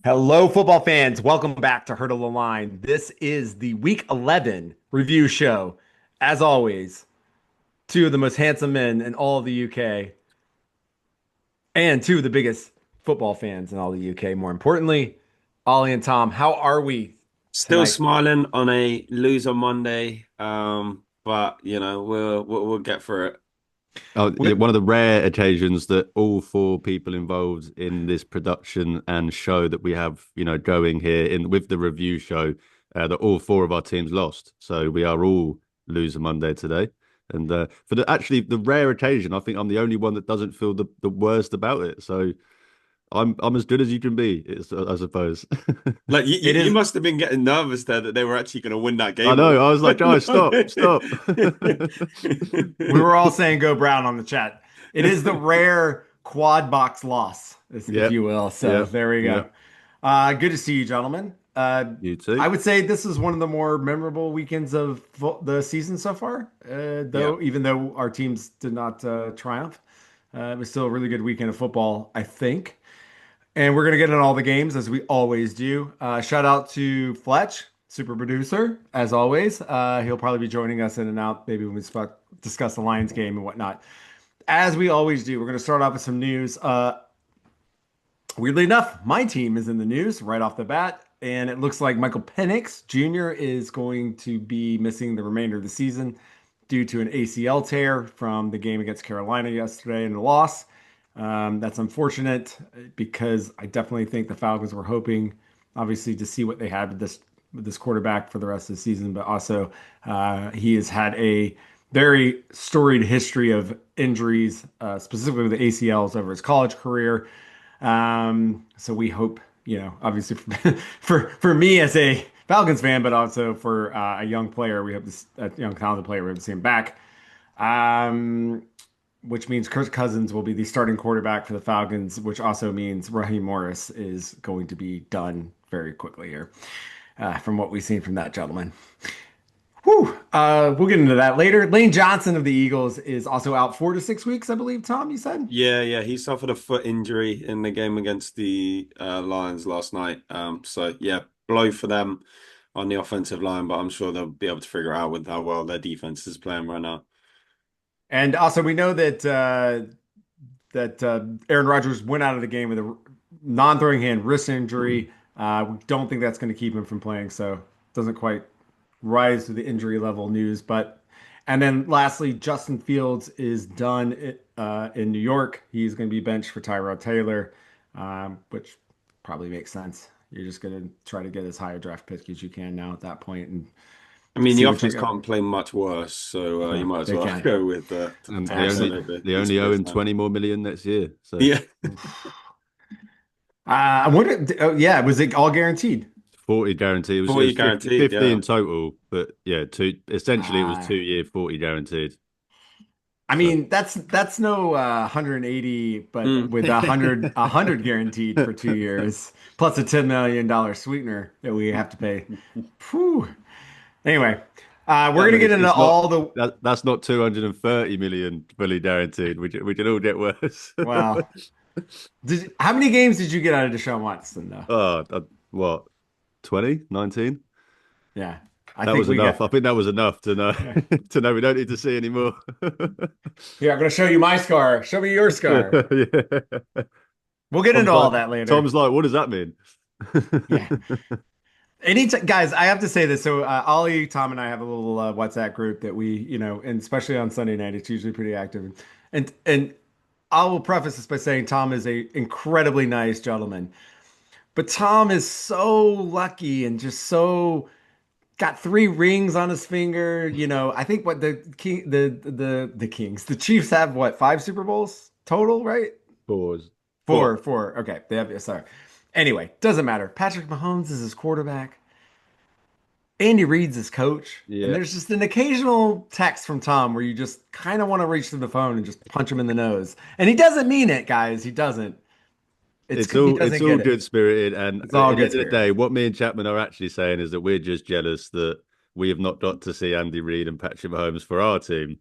Hello, football fans. Welcome back to Hurdle the Line. This is the Week 11 review show. As always, two of the most handsome men in all of the UK and two of the biggest football fans in all the UK. More importantly, Ollie and Tom, how are we Still tonight? smiling on a loser Monday, but we'll get through it. Oh, yeah, We- one of the rare occasions that all four people involved in this production and show that we have, going here in with the review show, that all four of our teams lost. So we are all loser Monday today. And for the rare occasion, I think I'm the only one that doesn't feel the worst about it. So I'm as good as you can be, I suppose. Like you, It you is, must have been getting nervous there that they were actually going to win that I game know. all. I was like, guys, stop, stop. we were all saying go Brown on the chat. It is the rare quad box loss, if you Yep, will. So yep, there we go. yep. Good to see you, gentlemen. You I too. would say this is one of the more memorable weekends of the season so far. Yeah. Even though our teams did not triumph, it was still a really good weekend of football, I think. And we're gonna get into all the games as we always do. Shout out to Fletch, super producer, as always. He'll probably be joining us in and out, maybe when we discuss the Lions game and whatnot. As we always do, we're gonna start off with some news. Weirdly enough, my team is in the news right off the bat, and it looks like Michael Penix Jr. is going to be missing the remainder of the season due to an ACL tear from the game against Carolina yesterday and a loss. That's unfortunate because I definitely think the Falcons were hoping, obviously, to see what they had with this quarterback for the rest of the season, but also he has had a very storied history of injuries, specifically with the ACLs over his college career. So we hope, obviously for me as a Falcons fan, but also for a young player, we hope this a young talented player, we hope to see him back. Um, which means Kirk Cousins will be the starting quarterback for the Falcons, which also means Raheem Morris is going to be done very quickly here, from what we've seen from that gentleman. Whew. We'll get into that later. Lane Johnson of the Eagles is also out 4 to 6 weeks, I believe. Tom, you said? Yeah, he suffered a foot injury in the game against the Lions last night. So yeah, blow for them on the offensive line, but I'm sure they'll be able to figure it out with how well their defense is playing right now. And also, we know that Aaron Rodgers went out of the game with a non-throwing hand wrist injury. We don't think that's going to keep him from playing, so it doesn't quite rise to the injury level news. But and then lastly, Justin Fields is done in New York. He's going to be benched for Tyrod Taylor, which probably makes sense. You're just going to try to get as high a draft pick as you can now at that point and I mean, the see what you offense got. can't play much worse, so you No, might as they well can. go with And absolutely. they He's only owe first him time. 20 more million next year. So Yeah. I wonder. Oh, yeah, was it all guaranteed? 40 guaranteed. It 40 was 50, guaranteed, 50 yeah. in total, but yeah, two essentially it was Uh, 2 year 40 guaranteed. I So mean, that's no 180, but Mm. with a hundred guaranteed for 2 years, plus a $10 million sweetener that we have to pay. Whew. Anyway, we're I gonna mean, get into it's not all the that's not 230 million fully guaranteed. We can all get worse. well. How many games did you get out of Deshaun Watson though? Oh, what 20 19? Yeah, I That think was we enough. got. I think that was enough to know Yeah. to know we don't need to see anymore. Here, I'm gonna show you my scar. Show me your scar. Yeah. We'll get into Tom's all like that later. Tom's like, what does that mean? Yeah. Guys, I have to say this. So, Ollie, Tom, and I have a little WhatsApp group that we, and especially on Sunday night, it's usually pretty active. And I will preface this by saying Tom is a incredibly nice gentleman, but Tom is so lucky and just so got 3 rings on his finger. I think what the Kings, the Chiefs have what, 5 Super Bowls total, right? Pause. Four. Four. Okay, they have. Sorry. Anyway, doesn't matter. Patrick Mahomes is his quarterback. Andy Reid's his coach, and Yeah. there's just an occasional text from Tom where you just kind of want to reach to the phone and just punch him in the nose. And he doesn't mean it, guys. He doesn't. It's He all doesn't get it. good spirited, and It's at all the good end of the spirited. day, what me and Chapman are actually saying is that we're just jealous that we have not got to see Andy Reid and Patrick Mahomes for our team,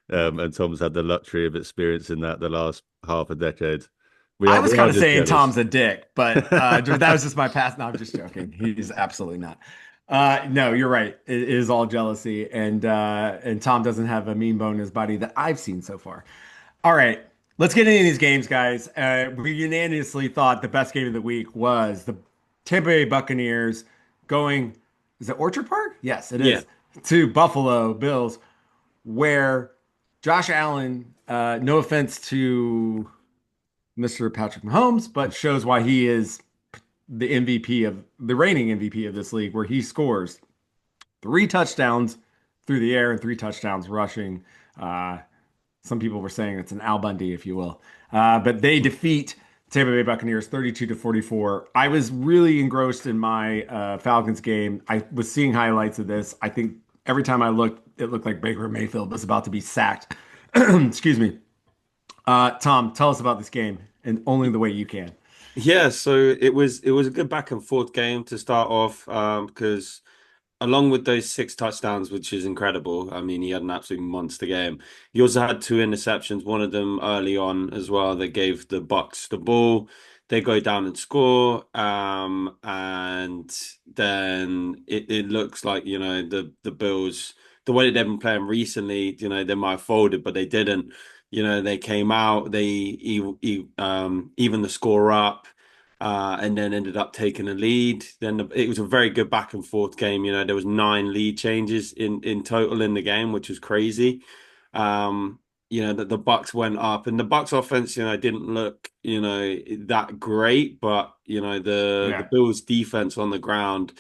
Yeah. and Tom's had the luxury of experiencing that the last half a decade. I was we kind are of just saying jealous. Tom's a dick, but that was just my past. No, I'm just joking. He's absolutely not. No, you're right. It is all jealousy, and Tom doesn't have a mean bone in his body that I've seen so far. All right, let's get into these games, guys. We unanimously thought the best game of the week was the Tampa Bay Buccaneers going. Is it Orchard Park? Yes, it Yeah. is to Buffalo Bills, where Josh Allen. No offense to Mr. Patrick Mahomes, but shows why he is the MVP of the reigning MVP of this league, where he scores three touchdowns through the air and three touchdowns rushing. Uh, some people were saying it's an Al Bundy, if you will. But they defeat Tampa Bay Buccaneers 32 to 44. I was really engrossed in my Falcons game. I was seeing highlights of this. I think every time I looked, it looked like Baker Mayfield was about to be sacked. Excuse me. Tom, tell us about this game and only the way you can. Yeah, so it was a good back and forth game to start off, because along with those six touchdowns, which is incredible. I mean, he had an absolute monster game. He also had two interceptions, one of them early on as well, that gave the Bucs the ball. They go down and score, and then it looks like, the Bills, the way that they've been playing recently, they might have folded, but they didn't. They came out, even the score up, and then ended up taking a lead. It was a very good back and forth game. There was nine lead changes in total in the game, which was crazy. That the Bucks went up, and the Bucks offense, didn't look, that great, but the Yeah. Bills defense on the ground,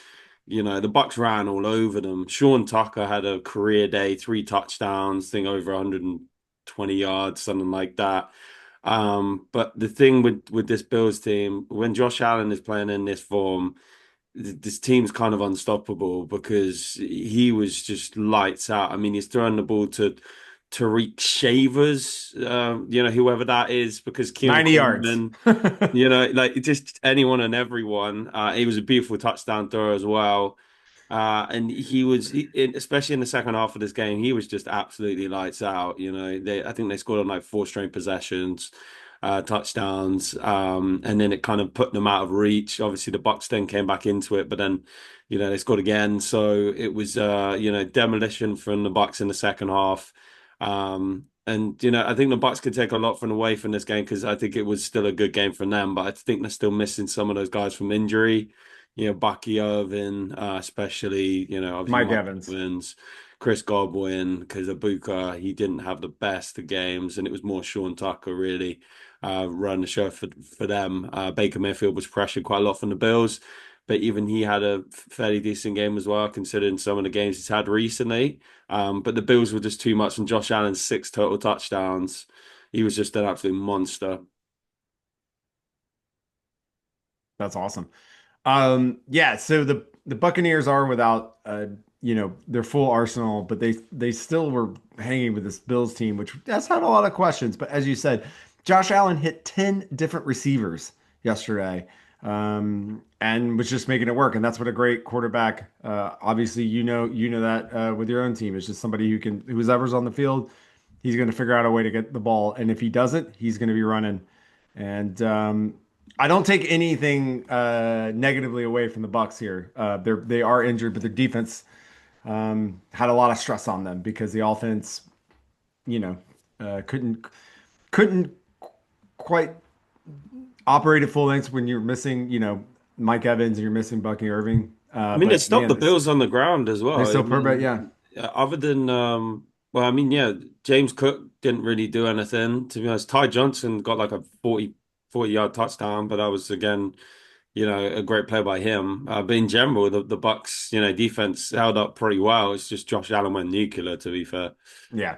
the Bucks ran all over them. Sean Tucker had a career day, three touchdowns, thing over 120 yards, something like that. But the thing with this Bills team, when Josh Allen is playing in this form, this team's kind of unstoppable because he was just lights out. I mean, he's throwing the ball to Tariq Shavers, whoever that is, because Keon 90 yards. Coleman, like just anyone and everyone. It was a beautiful touchdown throw as well. And especially in the second half of this game, he was just absolutely lights out. I think they scored on like four straight possessions, touchdowns, and then it kind of put them out of reach. Obviously, the Bucks then came back into it, but then, they scored again. So it was, demolition from the Bucks in the second half. And I think the Bucks could take a lot from away from this game because I think it was still a good game from them, but I think they're still missing some of those guys from injury. Bucky Irvin, especially, obviously Mike Mike Evans. Evans, Chris Godwin, because Ibuka, he didn't have the best of games, and it was more Sean Tucker really run the show for them. Baker Mayfield was pressured quite a lot from the Bills, but even he had a fairly decent game as well, considering some of the games he's had recently. But the Bills were just too much, and Josh Allen's six total touchdowns. He was just an absolute monster. That's awesome. Yeah, so the Buccaneers are without their full arsenal, but they still were hanging with this Bills team, which has had a lot of questions. But as you said, Josh Allen hit 10 different receivers yesterday, and was just making it work. And that's what a great quarterback. Obviously, you know that with your own team, it's just somebody who's ever's on the field, he's going to figure out a way to get the ball, and if he doesn't, he's going to be running. And I don't take anything negatively away from the Bucks here. They are injured, but their defense had a lot of stress on them because the offense, you know, couldn't quite operate at full length when you're missing, Mike Evans and you're missing Bucky Irving. I mean, they But stopped the man, Bills on the ground as they well. I still put back, mean, yeah, other than well, I mean, yeah, James Cook didn't really do anything. To be honest, Ty Johnson got like a 40 yard touchdown, but that was again, a great play by him. But in general, the Bucks, defense held up pretty well. It's just Josh Allen went nuclear, to be fair. yeah.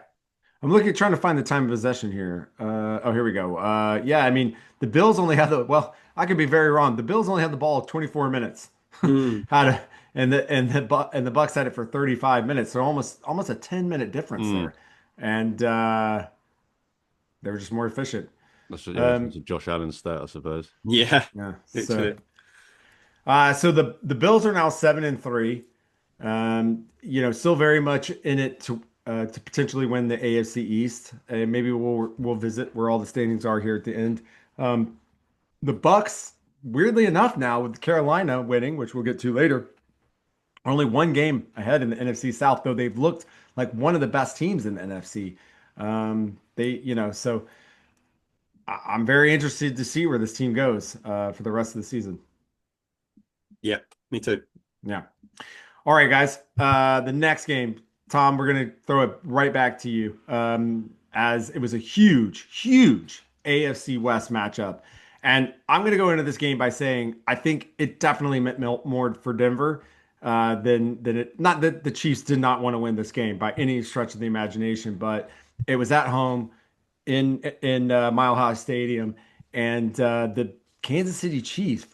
I'm trying to find the time of possession here. Oh, here we go. Yeah, I mean, the Bills only had well, I could be very wrong. The Bills only had the ball 24 minutes. Mm. Had a, and the Bucks had it for 35 minutes. So almost a 10-minute difference Mm. there. And they were just more efficient. That's Um, a Josh Allen stat, I suppose. Yeah, yeah. So literally. the Bills are now 7-3. Still very much in it to potentially win the AFC East. And maybe we'll visit where all the standings are here at the end. The Bucs, weirdly enough, now with Carolina winning, which we'll get to later, are only one game ahead in the NFC South, though they've looked like one of the best teams in the NFC. So I'm very interested to see where this team goes for the rest of the season. Yeah, me too. Yeah. All right, guys. The next game, Tom, we're gonna throw it right back to you. As it was a huge, huge AFC West matchup, and I'm gonna go into this game by saying I think it definitely meant more for Denver than it. Not that the Chiefs did not want to win this game by any stretch of the imagination, but it was at home in Mile High Stadium, and the Kansas City Chiefs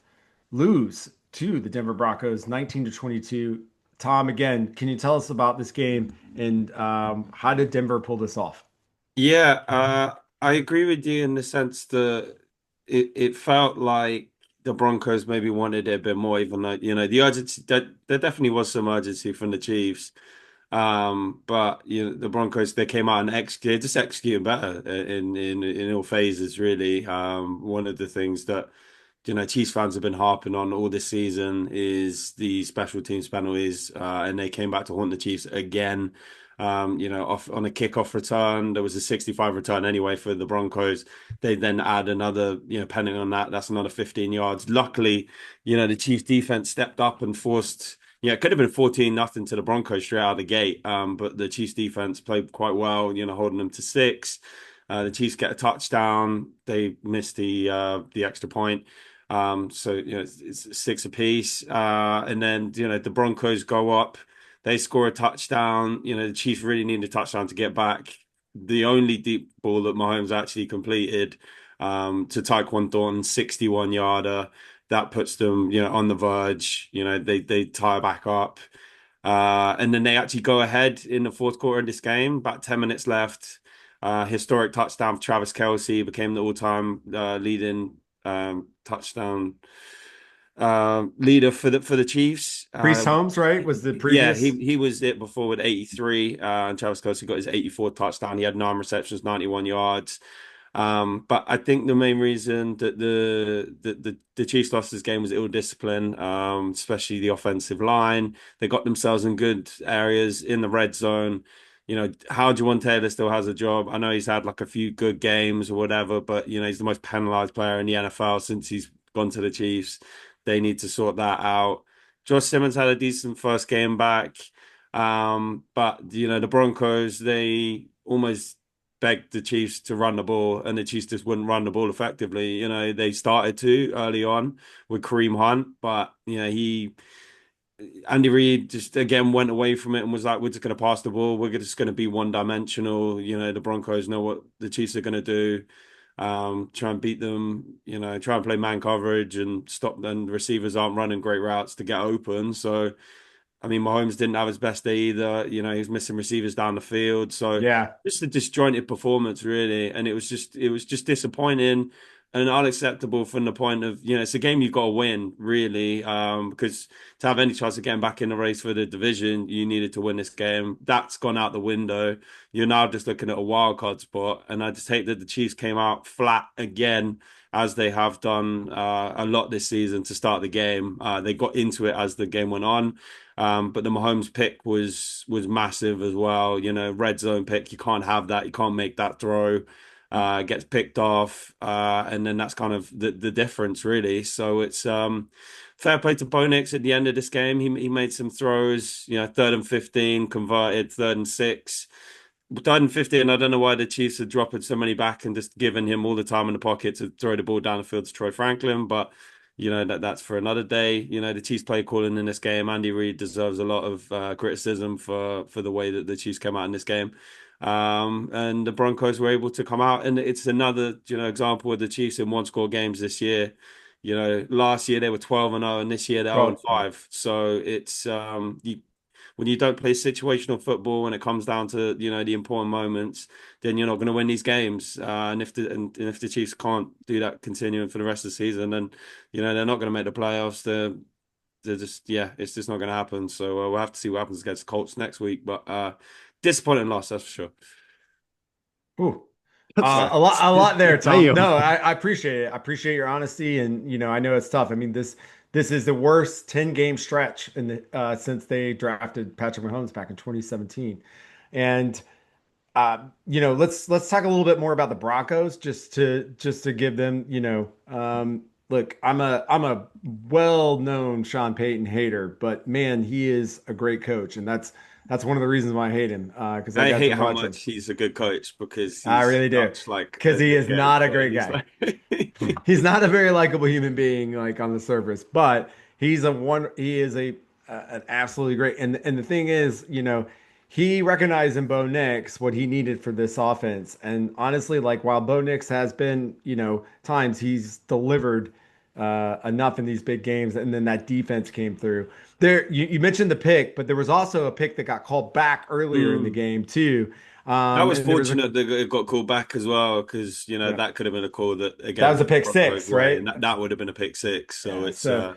lose to the Denver Broncos 19 to 22. Tom, again, can you tell us about this game and how did Denver pull this off? Yeah, I agree with you in the sense that it felt like the Broncos maybe wanted it a bit more, even though, the urgency, there definitely was some urgency from the Chiefs. But the Broncos, they came out and executed, just executing better in all phases, really. One of the things that Chiefs fans have been harping on all this season is the special teams penalties, and they came back to haunt the Chiefs again. Off on a kickoff return, there was a 65 return anyway for the Broncos. They then add another, penalty on that. That's another 15 yards. Luckily, the Chiefs defense stepped up and forced. Yeah, it could have been 14-0 to the Broncos straight out of the gate. But the Chiefs defense played quite well, holding them to six. The Chiefs get a touchdown. They missed the extra point. So it's six apiece. And then the Broncos go up, they score a touchdown. The Chiefs really need a touchdown to get back. The only deep ball that Mahomes actually completed to Tyquan Thornton, 61 yarder. That puts them, on the verge. They tie back up. And then they actually go ahead in the fourth quarter of this game, about 10 minutes left. Historic touchdown for Travis Kelce, became the all-time leading touchdown leader for the Chiefs. Priest Holmes, right? Was the Yeah, previous. he was it before with 83. And Travis Kelce got his 84th touchdown. He had nine receptions, 91 yards. But I think the main reason that the Chiefs lost this game was ill discipline, especially the offensive line. They got themselves in good areas in the red zone. How Jawaan Taylor still has a job. I know he's had like a few good games or whatever, but he's the most penalized player in the NFL since he's gone to the Chiefs. They need to sort that out. Josh Simmons had a decent first game back. But the Broncos, they almost begged the Chiefs to run the ball, and the Chiefs just wouldn't run the ball effectively. They started to early on with Kareem Hunt, but Andy Reid just again went away from it and was like, "We're just going to pass the ball. We're just going to be one dimensional." The Broncos know what the Chiefs are going to do. Try and beat them. Try and play man coverage and stop them. The receivers aren't running great routes to get open, so. I mean, Mahomes didn't have his best day either. He was missing receivers down the field. So Yeah. just a disjointed performance, really. And it was just disappointing and unacceptable from the point of, it's a game you've got to win, really. Because to have any chance of getting back in the race for the division, you needed to win this game. That's gone out the window. You're now just looking at a wild card spot. And I just hate that the Chiefs came out flat again, as they have done a lot this season to start the game. They got into it as the game went on. But the Mahomes pick was massive as well. Red zone pick. You can't have that. You can't make that throw. Gets picked off, and then that's kind of the difference, really. So it's fair play to Bo Nix at the end of this game. He made some throws. Third and 15 converted. Third and 6. Third and 15. I don't know why the Chiefs are dropping so many back and just giving him all the time in the pocket to throw the ball down the field to Troy Franklin, but. That's for another day. The Chiefs play calling in this game. Andy Reid deserves a lot of criticism for the way that the Chiefs came out in this game. And the Broncos were able to come out, and it's another example of the Chiefs in one score games this year. Last year they were 12-0, and this year they're 0 12. and 5. So it's when you don't play situational football when it comes down to the important moments, then you're not going to win these games. And if the Chiefs can't do that continuing for the rest of the season, then they're not going to make the playoffs. They're just it's just not going to happen. So we'll have to see what happens against Colts next week. But disappointing loss, that's for sure. Ooh. That's A lot there, Tom. damn. No, I appreciate it. I appreciate your honesty, and I know it's tough. I mean, this is the worst 10-game stretch in the since they drafted Patrick Mahomes back in 2017, and let's talk a little bit more about the Broncos, just to give them, look, I'm a well-known Sean Payton hater, but man, he is a great coach, and that's one of the reasons why I hate him, because I I got to hate how watch him. much he's a good coach because I he's really do, such like because a he is dickhead, not a but great he's guy. like He's not a very likable human being, like on the surface, but he is an absolutely great. And the thing is, he recognized in Bo Nix what he needed for this offense. And honestly, like while Bo Nix has been, times he's delivered enough in these big games, and then that defense came through. You mentioned the pick, but there was also a pick that got called back earlier in the Mm. game too. That was And there was a fortunate that it got called back as well because Yeah, that could have been a call that that again was a for the pick Broncos six, way, right? and that would have been a pick six. So Yeah. it's So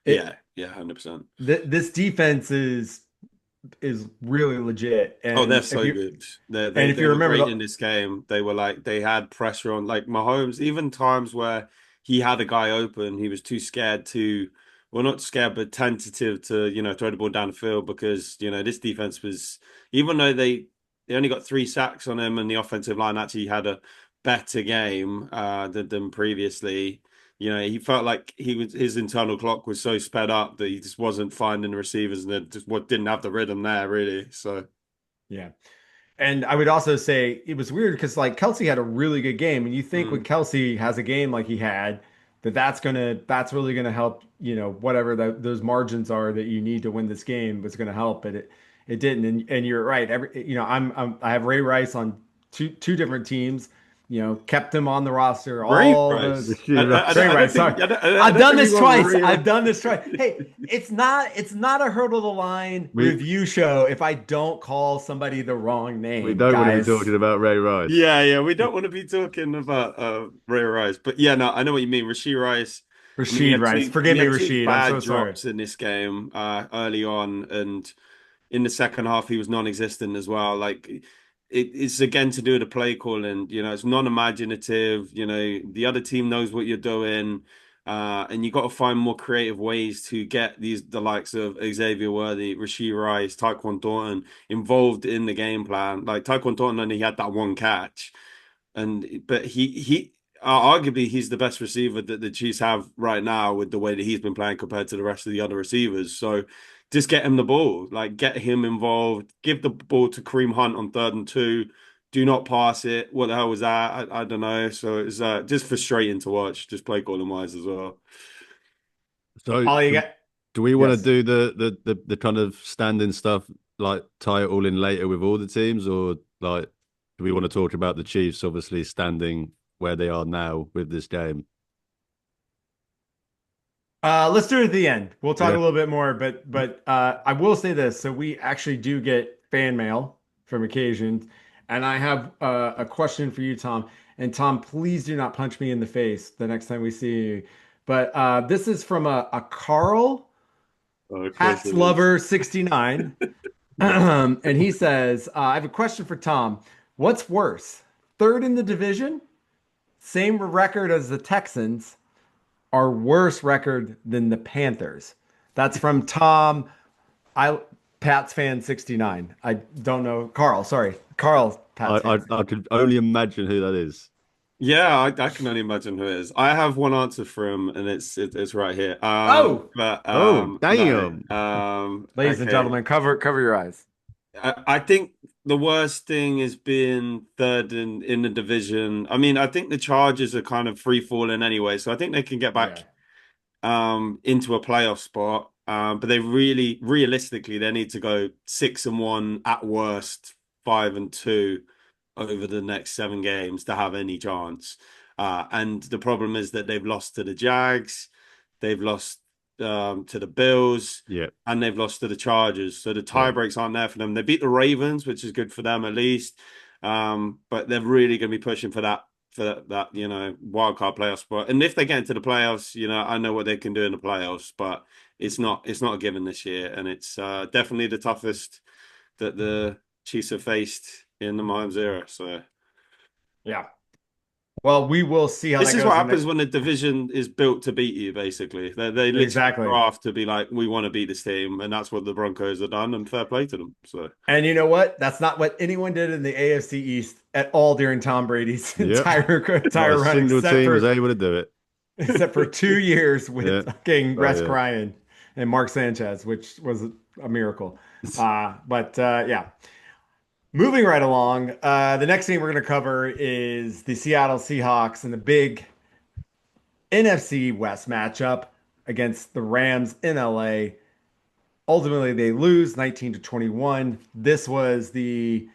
it yeah, 100%. this defense is really legit. Oh, they're And if so you good. They and they if they you were remember great in this game. They were like they had pressure on like Mahomes. Even times where he had a guy open, he was too scared to, well, not scared, but tentative to throw the ball down the field because this defense was even though they only got 3 sacks on him and the offensive line actually had a better game than previously. He felt like his internal clock was so sped up that he just wasn't finding the receivers and it just what didn't have the rhythm there really. So. yeah. And I would also say it was weird because like Kelsey had a really good game, and you think when Mm. Kelsey has a game like he had, that's really gonna help, whatever those margins are that you need to win this game was gonna help, but it didn't. And you're right. I have Ray Rice on two different teams, kept him on the roster, Ray all the Rice. Rasheed Rice. Ray I don't Rice. Sorry. think I I've don't done think we this want twice. Ray I've Rice. done this twice. Hey, it's not a hurdle the line We review show if I don't call somebody the wrong we name, don't want to be guys. talking about Ray Rice. Yeah, we don't want to be talking about Ray Rice, but yeah, no, I know what you mean. Rasheed Rice. I mean, Rashid Rice. Forgive he me, had two Rashid. I'm bad so sorry. drops in this game early on, and in the second half he was non-existent as well. Like it's again to do with the play calling. It's non-imaginative. The other team knows what you're doing, and you got to find more creative ways to get the likes of Xavier Worthy, Rasheed Rice, Tyquan Thornton involved in the game plan. Like Tyquan Thornton only had that one catch, but he arguably he's the best receiver that the Chiefs have right now with the way that he's been playing compared to the rest of the other receivers. So just get him the ball, like get him involved, give the ball to Kareem Hunt on 3rd and 2. Do not pass it. What the hell was that? I don't know. So it's just frustrating to watch, just play calling wise as well. So All you do, got? do we want to Yes. do the kind of standing stuff, like tie it all in later with all the teams, or like do we want to talk about the Chiefs obviously standing where they are now with this game? Let's do it at the end. We'll talk a Yeah. little bit more, but I will say this. So we actually do get fan mail from occasions, and I have a question for you, Tom. And Tom, please do not punch me in the face the next time we see you. But this is from a Carl Oh, of course Hats it is. Lover 69. And he says, I have a question for Tom. What's worse, third in the division, same record as the Texans, or worse record than the Panthers? That's from Tom, I Pats fan 69. I don't know. Carl, sorry. Carl, I, Pats I fan I 69. could only imagine who that is. Yeah, I can only imagine who it is. I have one answer for him, and it's right here. Oh, But Oh, no. damn. ladies and Okay. gentlemen, cover your eyes. I think the worst thing has been third in the division. I mean, I think the Chargers are kind of free falling anyway, so I think they can get Yeah. back into a playoff spot. But they really, realistically, they need to go 6-1 at worst, 5-2 over the next 7 games to have any chance. And the problem is that they've lost to the Jags, they've lost to the Bills, Yeah, and they've lost to the Chargers. So the tie yeah. breaks aren't there for them. They beat the Ravens, which is good for them at least. But they're really going to be pushing for that wild card playoff spot. And if they get into the playoffs, I know what they can do in the playoffs, but it's not a given this year, and it's definitely the toughest that the Chiefs have faced in the Mahomes era. So Yeah. Well, we will see how This that is what goes in happens the when a division is built to beat you, basically. They literally exactly. draft to be like, we want to beat this team, and that's what the Broncos have done, and fair play to them. So And you know what? That's not what anyone did in the AFC East at all during Tom Brady's Yep. Not entire a run, single team was able to do it. except for 2 years Yeah. with fucking Oh Rex yeah. Ryan and Mark Sanchez, which was a miracle. But yeah, moving right along. The next thing we're going to cover is the Seattle Seahawks and the big NFC West matchup against the Rams in LA. Ultimately, they lose 19 to 21. This was and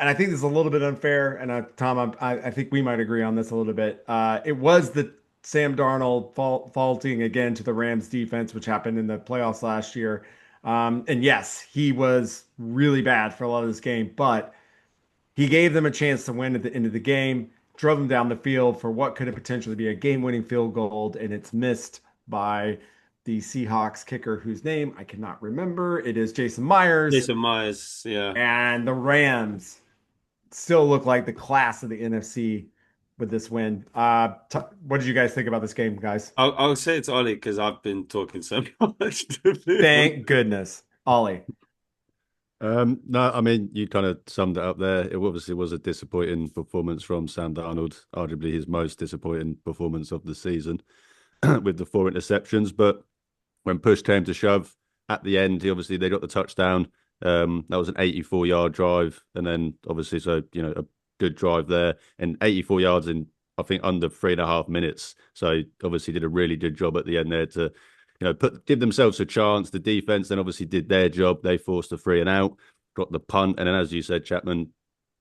I think this is a little bit unfair. And Tom, I think we might agree on this a little bit. It was the Sam Darnold faulting again to the Rams defense, which happened in the playoffs last year. And yes, he was really bad for a lot of this game, but he gave them a chance to win at the end of the game, drove them down the field for what could have potentially be a game-winning field goal, and it's missed by the Seahawks kicker, whose name I cannot remember. It is Jason Myers, Jason Myers, yeah. and the Rams still look like the class of the NFC with this win. What did you guys think about this game, guys? I'll say it's Ollie because I've been talking so much to him. Thank goodness, Ollie. No, I mean, you kind of summed it up there. It obviously was a disappointing performance from Sam Darnold, arguably his most disappointing performance of the season with the 4 interceptions. But when push came to shove at the end, they got the touchdown. That was an 84-yard drive. And then obviously, so, a good drive there and 84 yards in, I think, under 3.5 minutes. So obviously did a really good job at the end there to give themselves a chance. The defense then obviously did their job. They forced a 3 and out, got the punt, and then as you said, Chapman,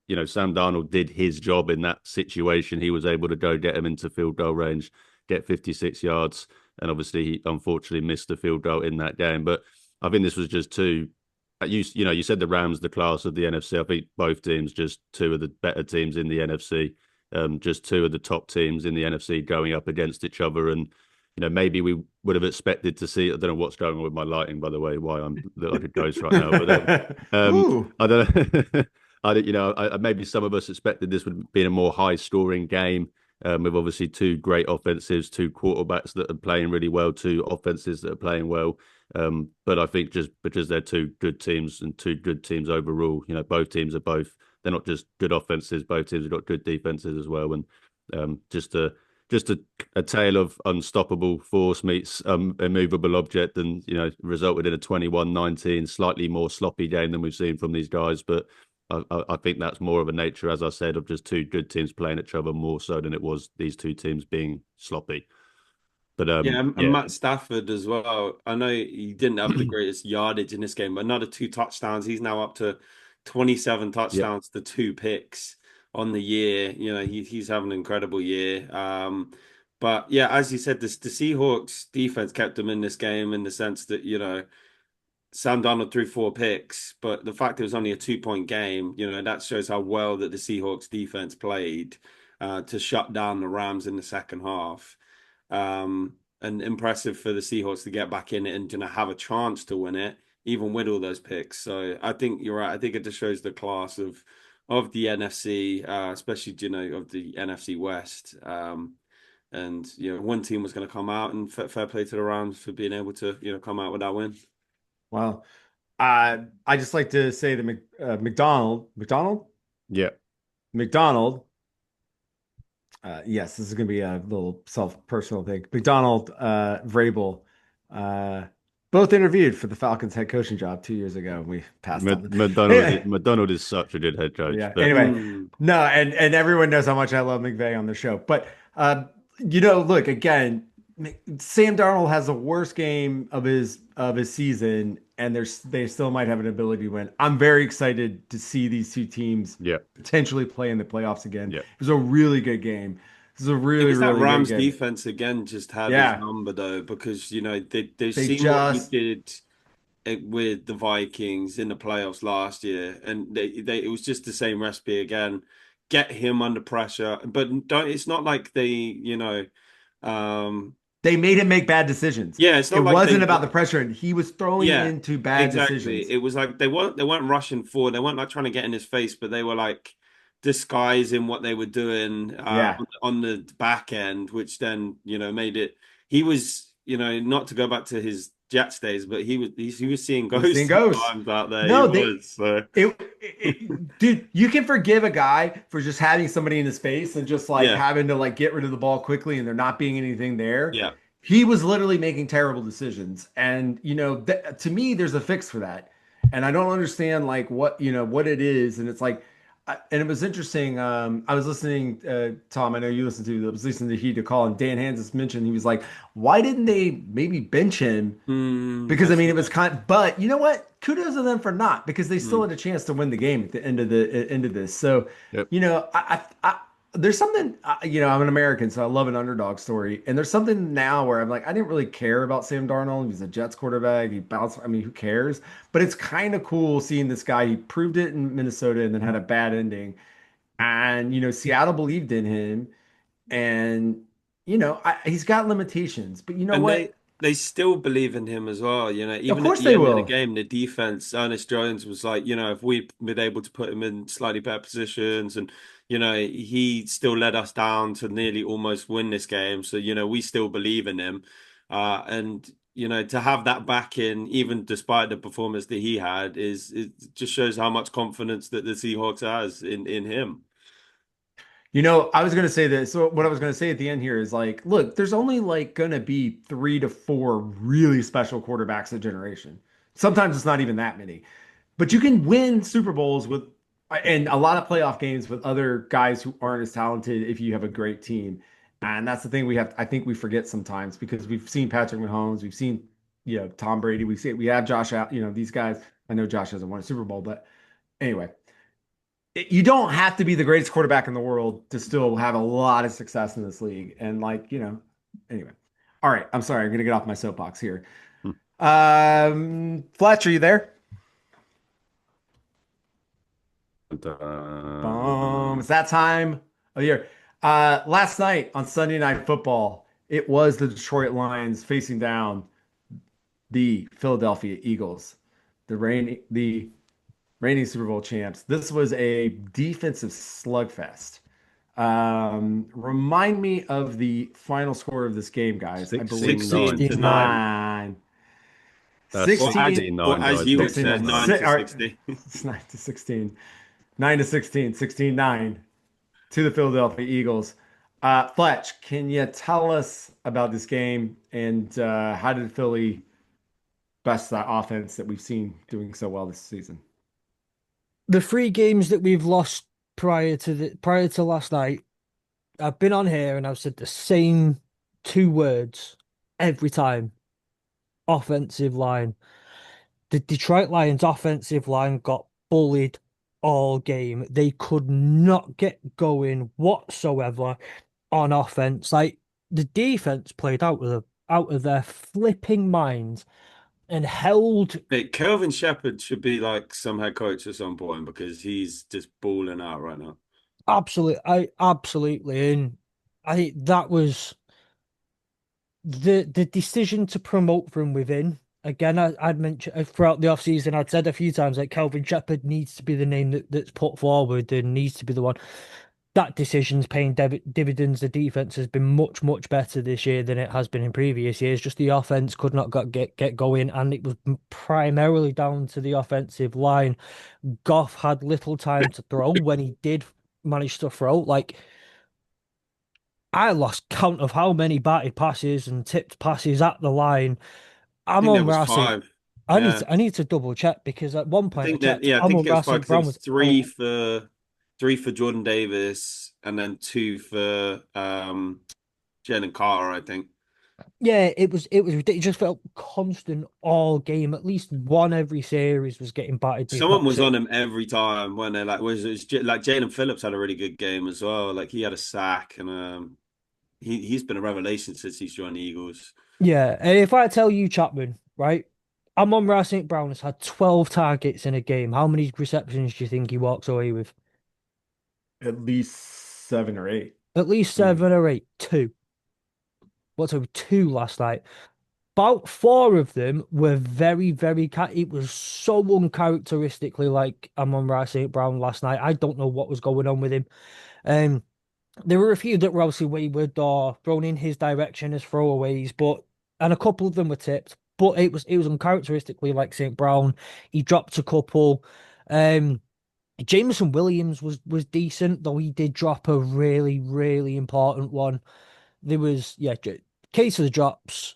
Sam Darnold did his job in that situation. He was able to go get him into field goal range, get 56 yards, and obviously he unfortunately missed the field goal in that game. But I think this was just two. You said the Rams, the class of the NFC. I think both teams, just two of the better teams in the NFC. Just two of the top teams in the NFC going up against each other, and maybe we would have expected to see. I don't know what's going on with my lighting, by the way, why I'm look like a ghost right now. But Ooh, I don't know. I don't, maybe some of us expected this would be a more high-scoring game. With obviously two great offensives, two quarterbacks that are playing really well, two offenses that are playing well. But I think just because they're two good teams and two good teams overall, both teams are they're not just good offenses, both teams have got good defenses as well. And just a tale of unstoppable force meets immovable object, and resulted in a 21-19 slightly more sloppy game than we've seen from these guys. But I think that's more of a nature, as I said, of just two good teams playing each other more so than it was these two teams being sloppy. But Yeah, and yeah, Matt Stafford as well. I know he didn't have the greatest yardage in this game, but another 2 touchdowns. He's now up to 27 yeah, touchdowns to 2 picks on the year. He's having an incredible year. But yeah, as you said, the Seahawks defense kept them in this game in the sense that, Sam Darnold threw 4 picks, but the fact it was only a 2-point game, that shows how well that the Seahawks defense played to shut down the Rams in the second half. And impressive for the Seahawks to get back in it and have a chance to win it, even with all those picks. So I think you're right. I think it just shows the class of the NFC, especially of the NFC West. And one team was going to come out, and fair play to the Rams for being able to come out with that win. wow. I just like to say that yeah. McDonald. Yes, this is going to be a little self-personal thing. McDonald, Vrabel, uh, both interviewed for the Falcons head coaching job 2 years ago. We passed on them. McDonald is such a good head coach, Yeah. but Anyway, no, and everyone knows how much I love McVay on the show. But look again, Sam Darnold has the worst game of his season, and they still might have an ability to win. I'm very excited to see these two teams yeah, potentially play in the playoffs again. yeah. It was a really good game. This is a I think really, it's that really good Rams game. defense again just had his Yeah, number though, because they've they seen what he just did with the Vikings in the playoffs last year, and they it was just the same recipe again. Get him under pressure, but don't. It's not like um, they made him make bad decisions. yeah, it's It not like wasn't about the pressure, and he was throwing yeah, into bad exactly. decisions. It was like they weren't rushing forward. They weren't like trying to get in his face, but they were like disguising what they were doing Yeah, on the back end, which then, made it. He was, not to go back to his Jets days, but he was seeing he's seeing ghosts at ghosts. times out there. He No, they was. So dude, you can forgive a guy for just having somebody in his face and just like yeah, having to like get rid of the ball quickly and there not being anything there. yeah. He was literally making terrible decisions. And to me, there's a fix for that. And I don't understand like what it is. And it's like, and it was interesting. I was listening, Tom. I know you listened to. I was listening to Heat to Call, and Dan Hansis mentioned he was like, "Why didn't they maybe bench him because I I mean, see it was that. but you know what? Kudos to them for not because they still Mm. had a chance to win the game at the end of the end of this. So, Yep. there's something. I'm an American, so I love an underdog story. And there's something now where I'm like, I didn't really care about Sam Darnold. He's a Jets quarterback. He bounced. I mean, who cares? But it's kind of cool seeing this guy. He proved it in Minnesota and then had a bad ending. And Seattle believed in him. And he's got limitations. But you know And what? they still believe in him as well. Of Even at course the they end of the will. game, the defense, Ernest Jones was like, if we'd been able to put him in slightly better positions, and he still led us down to nearly almost win this game. So we still believe in him, and to have that back in, even despite the performance that he had, is it just shows how much confidence that the Seahawks has in him. I was going to say this. So what I was going to say at the end here is like, look, there's only like going to be 3 to 4 really special quarterbacks a generation. Sometimes it's not even that many, but you can win Super Bowls with and a lot of playoff games with other guys who aren't as talented if you have a great team. And that's the thing I think we forget sometimes because we've seen Patrick Mahomes, we've seen, Tom Brady, we have Josh out, these guys. I know Josh hasn't won a Super Bowl, but anyway, you don't have to be the greatest quarterback in the world to still have a lot of success in this league. And like, anyway. All right. I'm sorry. I'm gonna get off my soapbox here. Fletcher, you there? Boom. It's that time of year. Last night on Sunday Night Football, it was the Detroit Lions facing down the Philadelphia Eagles, the reigning Super Bowl champs. This was a defensive slugfest. Remind me of the final score of this game, guys. I believe 16-9. 16-9. 16-9. Or as 16, or 16-9, as guys, you not would 16, say, 9 si- to -9. all right, 60. it's 9 to 16. 9 to 16, 16-9 to the Philadelphia Eagles. Fletch, can you tell us about this game and how did Philly best that offense that we've seen doing so well this season? The three games that we've lost prior to last night, I've been on here and I've said the same two words every time. Offensive line. The Detroit Lions offensive line got bullied all game. They could not get going whatsoever on offense. Like the defense played out of their flipping minds and held Hey, Kelvin Shepherd should be like some head coach at some point because he's just balling out right now. absolutely, and I think that was the decision to promote from within. Again, I'd mentioned throughout the offseason, I'd said a few times that Kelvin Shepherd needs to be the name that's put forward and needs to be the one. That decision's paying dividends. The defense has been much, much better this year than it has been in previous years. Just the offense could not get going, and it was primarily down to the offensive line. Goff had little time to throw when he did manage to throw. Like, I lost count of how many batted passes and tipped passes at the line. I I'm think there on was Racing. 5. I need Yeah. to I need to double check because at one I point I think that, checked. yeah, I I'm think on it was 5 Racing because it Brown was was three for Jordan Davis and then 2 for Jalen Carter, I think. yeah, it was ridiculous. It just felt constant all game. At least one every series was getting batted. If Someone not was two. on him every time when they're like, like Jalen Phillips had a really good game as well. Like he had a sack and he's been a revelation since he's joined the Eagles. Yeah, and if I tell you Chapman, right? Amon-Ra St. Brown has had 12 targets in a game. How many receptions do you think he walks away with? At least 7 or 8. At least I mean, seven or eight. Two. What's over two last night? about four of them were very, very it was so uncharacteristically like Amon-Ra St. Brown last night. I don't know what was going on with him. Um, there were a few that were obviously wayward or thrown in his direction as throwaways, but and a couple of them were tipped. But it was uncharacteristically like St. Brown. He dropped a couple. Um, Jameson Williams was decent, though he did drop a really, really important one. There was case of the drops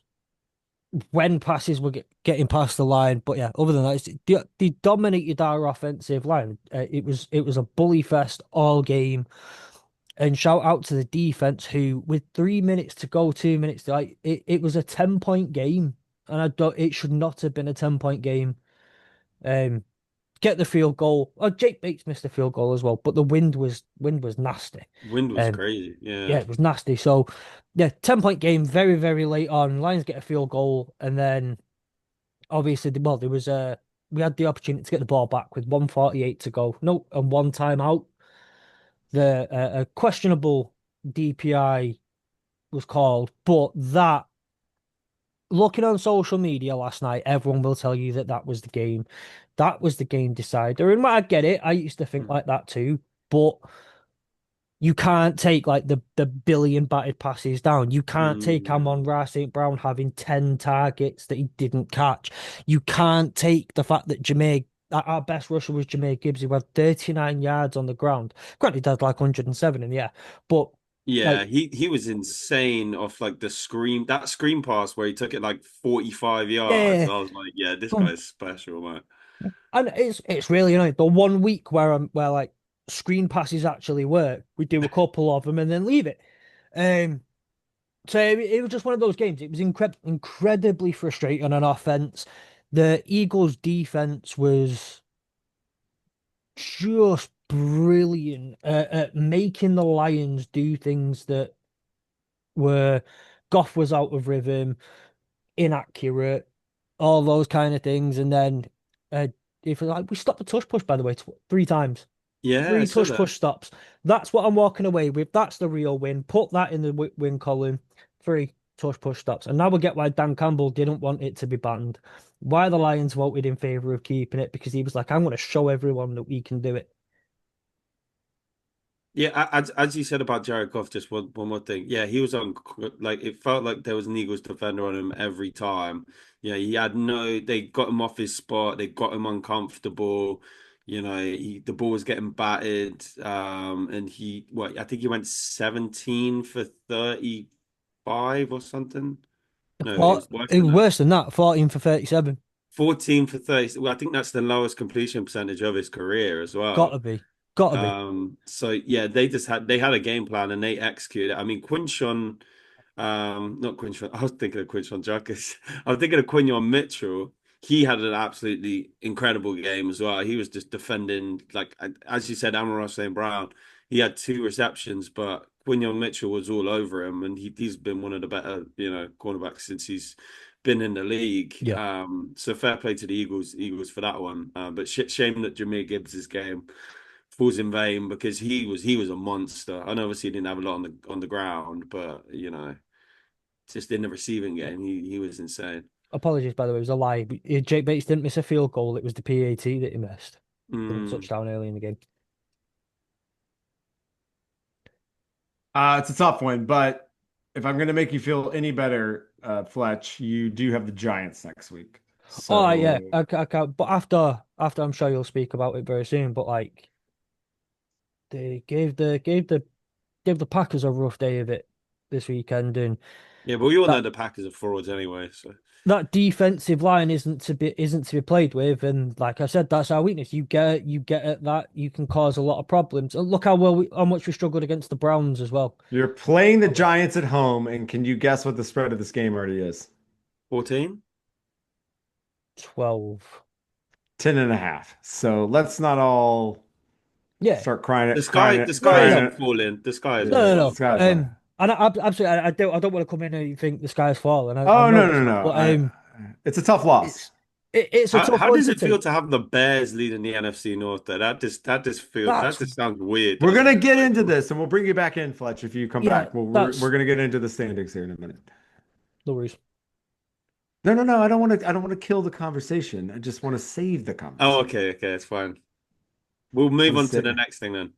when passes were getting past the line, but yeah, other than that, they dominated our offensive line. It was a bully fest all game. And shout out to the defense who, with 3 minutes to go, 2 minutes to like it was a 10 point game, and I don't. It should not have been a 10 point game. Um, get the field goal. Oh, Jake Bates missed the field goal as well, but the wind was nasty. Wind was Um, crazy. Yeah. yeah, it was nasty. So yeah, 10 point game, very very late on. Lions get a field goal, and then obviously, well, there was we had the opportunity to get the ball back with 1:48 to go. No, and one timeout. The a questionable DPI was called, but that looking on social media last night, everyone will tell you that that was the game. That was the game decider. And I get it. I used to think like that too, but you can't take like the billion batted passes down. You can't take Mm. Amon-Ra St. Brown having 10 targets that he didn't catch. You can't take the fact that our best rusher was Jameer Gibbs, who had 39 yards on the ground. Granted, he had like 107 in the air, but Yeah, like, he was insane off like that screen pass where he took it like 45 yards. yeah. I was like, yeah, this Um, guy's special, man. And it's really annoying. The 1 week where like screen passes actually work, we do a couple of them and then leave it. Um, So it was just one of those games. It was incredibly frustrating on offense. The Eagles' defense was just brilliant at making the Lions do things that were Goff was out of rhythm, inaccurate, all those kind of things. And then if like we stopped the tush push by the way three times. Yeah, I Three saw tush that. push stops. That's what I'm walking away with. That's the real win. Put that in the win column. Three tush push stops. And now we get why Dan Campbell didn't want it to be banned. Why the Lions voted in favor of keeping it because he was like, I'm going to show everyone that we can do it. Yeah, as you said about Jared Goff, just one more thing. Yeah, he was on like it felt like there was an Eagles defender on him every time. Yeah, he had no. They got him off his spot. They got him uncomfortable. The ball was getting batted. And I think he went 17 for 35 or something. No, it But was worse it than was that. worse than that. 14 for 37. 14 for 30. Well, I think that's the lowest completion percentage of his career as well. Gotta be. Gotta be. So yeah, they had a game plan and they executed it. I mean, not Quinshon. I was thinking of Quinshon Judkins. I was thinking of Quinyon Mitchell. He had an absolutely incredible game as well. He was just defending, like as you said, Amon-Ra St. Brown. He had two receptions, but Quinyon Mitchell was all over him, and he's been one of the better, cornerbacks since he's been in the league. Yeah. So fair play to the Eagles for that one. But shame that Jameer Gibbs's game falls in vain because he was a monster. I know obviously he didn't have a lot on the ground, but just in the receiving game, he was insane. Apologies, by the way. It was a lie. Jake Bates didn't miss a field goal. It was the PAT that he missed for the Mm. touchdown early in the game. It's a tough one, but if I'm going to make you feel any better, Fletch, you do have the Giants next week. Oh yeah, So I can't. But after I'm sure you'll speak about it very soon. But like they gave the Packers a rough day of it this weekend, and Yeah, but we all know that the Packers are frauds anyway. So that defensive line isn't to be played with. And like I said, that's our weakness. You get at that, you can cause a lot of problems. And look how much we struggled against the Browns as well. you're playing the Giants at home, and can you guess what the spread of this game already is? 14. 12. 10 and a half. So let's not all Yeah. start crying The it, sky, crying the it, No, sky no, crying no. isn't it. falling. The sky No, isn't no, Yeah, falling. this no. guy's And absolutely, I don't want to come in and think the sky's falling. I Oh know no, it's no, not, no. but It's a tough loss. it's a tough How one does to it feel take. to have the Bears leading the NFC North? Though that That's just sounds weird, We're doesn't gonna it? get Like, into this, and we'll bring you back in, Fletch, if you come yeah, back. We're that's gonna get into the standings here in a minute. no worries. No, no, no. I don't want to kill the conversation. I just want to save the Oh, conversation. okay, okay, it's fine. We'll I move want to on to say the next thing then.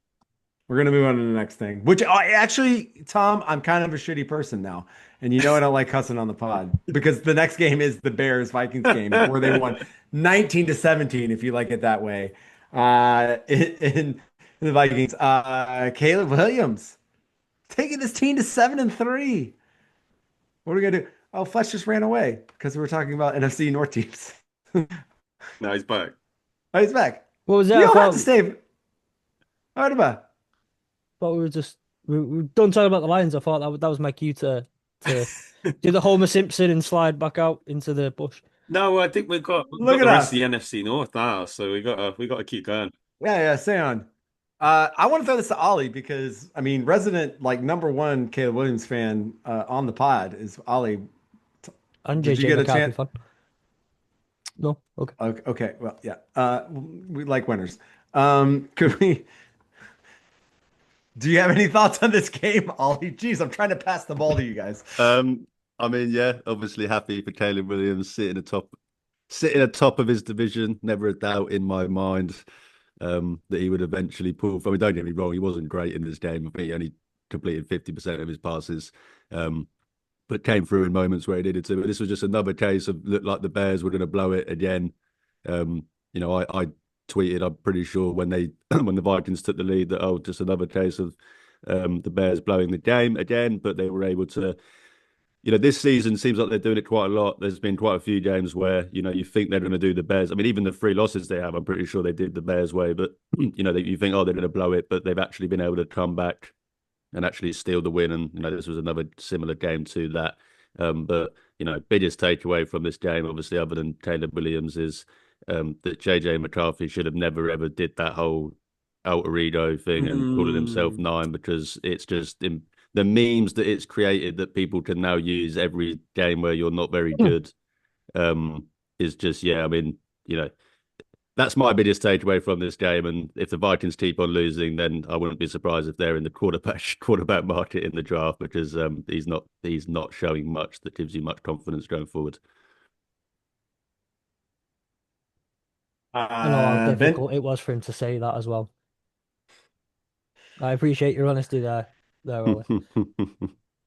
we're gonna move on to the next thing. Which actually, Tom, I'm kind of a shitty person now, and you know I don't like cussing on the pod because the next game is the Bears Vikings game where they won 19-17, if you like it that way. In the Vikings, Caleb Williams taking this team to 7-3. What are we gonna do? Oh, Fletch just ran away because we were talking about NFC North teams. No, he's back. Oh, he's back. What was You that? I don't have to thought stay. All right, bye. thought we were just we done talking about the Lions. I thought that was my cue to do the Homer Simpson and slide back out into the bush. No, I think we've got Look at the rest of the us. NFC North now, so we gotta keep going. Yeah, yeah, stay on. I want to throw this to Ollie because I mean, resident like number one Caleb Williams fan on the pod is Ollie. And Did you JJ get a McCarthy chance? fan. No, okay. Okay, okay, well, yeah. We like winners. Could we? Do you have any thoughts on this game, Ollie? Jeez, I'm trying to pass the ball to you guys. Um, I mean, yeah, obviously happy for Caleb Williams sitting atop of his division. Never a doubt in my mind that he would eventually pull. I mean, don't get me wrong, he wasn't great in this game. I think he only completed 50% of his passes, um, but came through in moments where he needed to. But this was just another case of looked like the Bears were going to blow it again. I tweeted, I'm pretty sure when they when the Vikings took the lead that just another case of the Bears blowing the game again, but they were able to. This season seems like they're doing it quite a lot. There's been quite a few games where, you think they're going to do the Bears. I mean, even the three losses they have, I'm pretty sure they did the Bears way. But, you think, oh, they're going to blow it. But they've actually been able to come back and actually steal the win. And, this was another similar game to that. But, biggest takeaway from this game, obviously, other than Caleb Williams, is that JJ McCarthy should have never, ever did that whole alter ego thing and calling himself Mm. nine because it's just the memes that it's created that people can now use every game where you're not very Hmm. good is just I mean that's my biggest takeaway from this game. And if the Vikings keep on losing, then I wouldn't be surprised if they're in the quarterback market in the draft because he's not showing much that gives you much confidence going forward. I know how Ben, difficult it was for him to say that as well. I appreciate your honesty there, Ollie.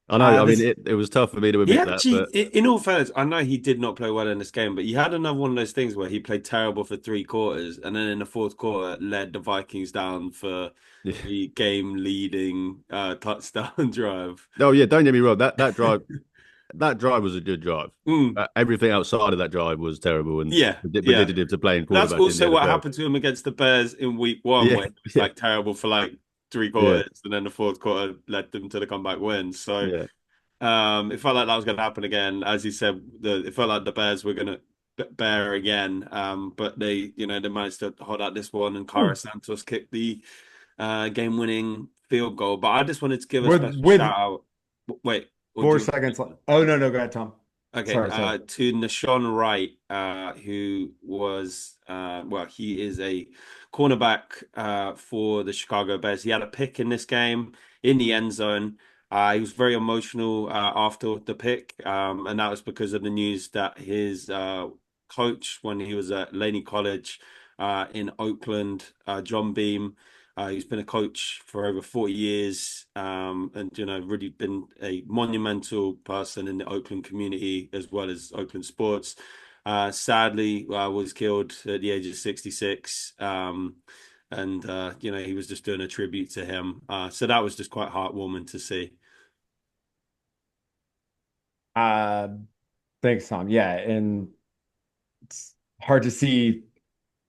I know. I mean, this it was tough for me to He admit that, actually, but in all fairness, I know he did not play well in this game, but he had another one of those things where he played terrible for 3 quarters, and then in the fourth quarter led the Vikings down for yeah. the game-leading touchdown drive. Oh yeah, don't get me wrong. That drive was a good drive. Mm, Everything outside of that drive was terrible and yeah, yeah. repetitive to playing That's quarterback in the also what NFL. happened to him against the Bears in week one, Yeah, where he was yeah, like terrible for like three yeah, quarters, and then the fourth quarter led them to the comeback win. So yeah. it felt like that was going to happen again. As you said, it felt like the Bears were going to bear again. But they managed to hold out this one, and Hmm. Cara Santos kicked the game-winning field goal. But I just wanted to give a with special with shout out. Wait, or do 4 seconds left. you? Oh no, no, go ahead, Tom. Okay, Sorry. to Nashawn Wright, who was well, he is a cornerback for the Chicago Bears. He had a pick in this game in the end zone. He was very emotional after the pick, and that was because of the news that his coach, when he was at Laney College in Oakland, John Beam, he's been a coach for over 40 years, and really been a monumental person in the Oakland community as well as Oakland sports. Sadly, was killed at the age of 66. And he was just doing a tribute to him. So that was just quite heartwarming to see. Uh, Thanks, Tom. Yeah, and it's hard to see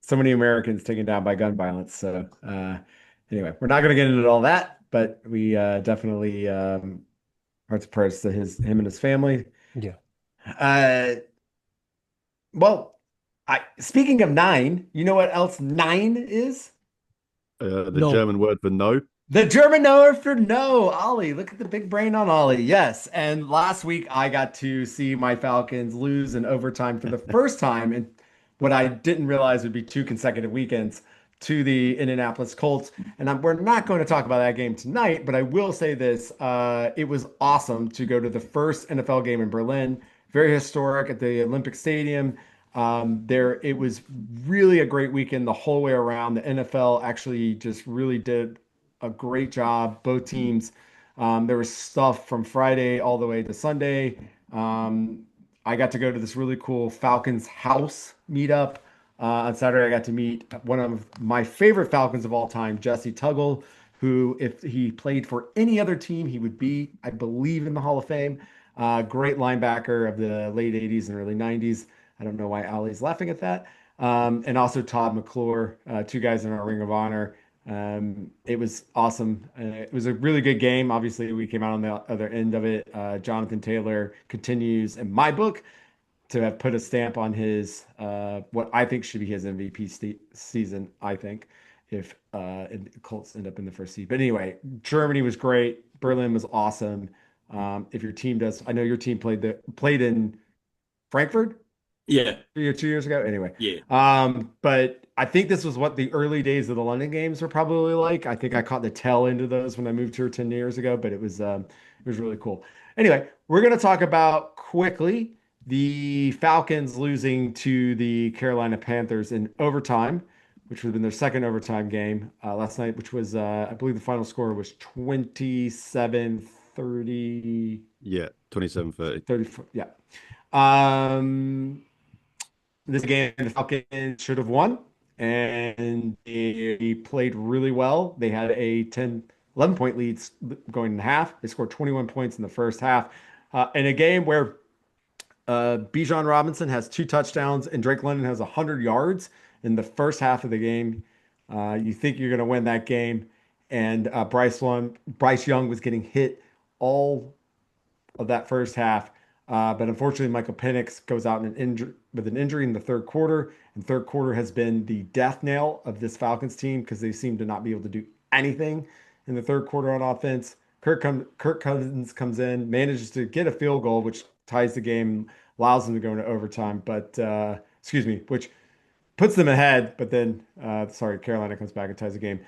so many Americans taken down by gun violence. So, anyway, we're not going to get into all that, but we definitely hearts and prayers to him and his family. Yeah. Uh, well, speaking of nine, you know what else nine is? The No. German word for no. The German knower for no, Ollie. Look at the big brain on Ollie. Yes. And last week I got to see my Falcons lose in overtime for the first time in what I didn't realize would be 2 consecutive weekends to the Indianapolis Colts. And we're not going to talk about that game tonight, but I will say this. It was awesome to go to the first NFL game in Berlin very historic at the Olympic Stadium. It was really a great weekend the whole way around. The NFL actually just really did a great job. Both teams. There was stuff from Friday all the way to Sunday. Um, I got to go to this really cool Falcons house meetup. On Saturday, I got to meet one of my favorite Falcons of all time, Jesse Tuggle, who, if he played for any other team, he would be, I believe, in the Hall of Fame. Great linebacker of the late 80s and early 90s. I don't know why Ali's laughing at that. And also Todd McClure, two guys in our Ring of Honor. It was awesome. It was a really good game. Obviously, we came out on the other end of it. Jonathan Taylor continues, in my book, to have put a stamp on his what I think should be his MVP season. I think if Colts end up in the first seed. But anyway, Germany was great. Berlin was awesome. If your team does, I know your team played in Frankfurt Yeah, 2 years ago. Anyway, yeah. but I think this was what the early days of the London games were probably like. I think I caught the tail end of those when I moved here 10 years ago, but it was really cool. Anyway, we're gonna talk about quickly the Falcons losing to the Carolina Panthers in overtime, which would have been their second overtime game last night, which was I believe the final score was 27-30. Yeah, 27-30. 30, yeah. Um, this game, the Falcons should have won, and they played really well. They had a 11 point lead going in half. They scored 21 points in the first half. In a game where Bijan Robinson has 2 touchdowns and Drake London has 100 yards in the first half of the game. You think you're going to win that game, and Bryce Young was getting hit all of that first half. But unfortunately, Michael Penix goes out with an injury in the third quarter. And third quarter has been the death nail of this Falcons team because they seem to not be able to do anything in the third quarter on offense. Kirk Cousins comes in, manages to get a field goal, which ties the game, allows them to go into overtime. But excuse me, which puts them ahead. But then, sorry, Carolina comes back and ties the game.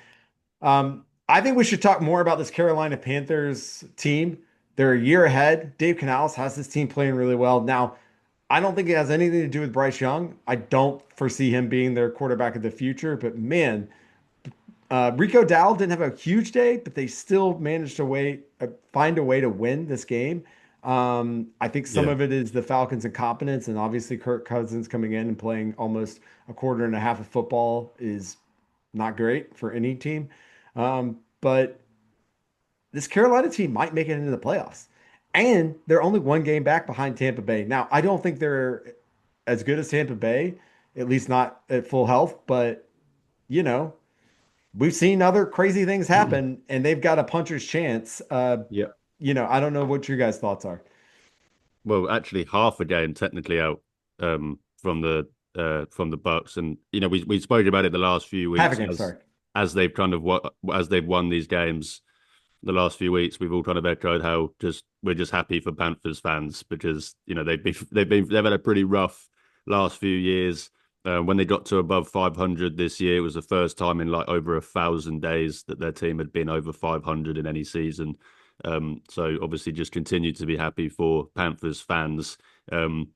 I think we should talk more about this Carolina Panthers team. They're a year ahead. Dave Canales has this team playing really well. Now, I don't think it has anything to do with Bryce Young. I don't foresee him being their quarterback of the future, but man, Rico Dowdle didn't have a huge day, but they still managed to find a way to win this game. I think some Yeah. of it is the Falcons' incompetence, and obviously Kirk Cousins coming in and playing almost a quarter and a half of football is not great for any team. But this Carolina team might make it into the playoffs. And they're only one game back behind Tampa Bay. Now, I don't think they're as good as Tampa Bay, at least not at full health, but you know, we've seen other crazy things happen and they've got a puncher's chance. Yeah. I don't know what your guys' thoughts are. Well, actually, half a game technically out from the Bucs, and we spoke about it the last few Half a weeks game, sorry. as they've as they've won these games the last few weeks. We've all kind of echoed how we're just happy for Panthers fans because they've had a pretty rough last few years. When they got to above 500 this year, it was the first time in like over 1,000 days that their team had been over 500 in any season. So obviously just continue to be happy for Panthers fans.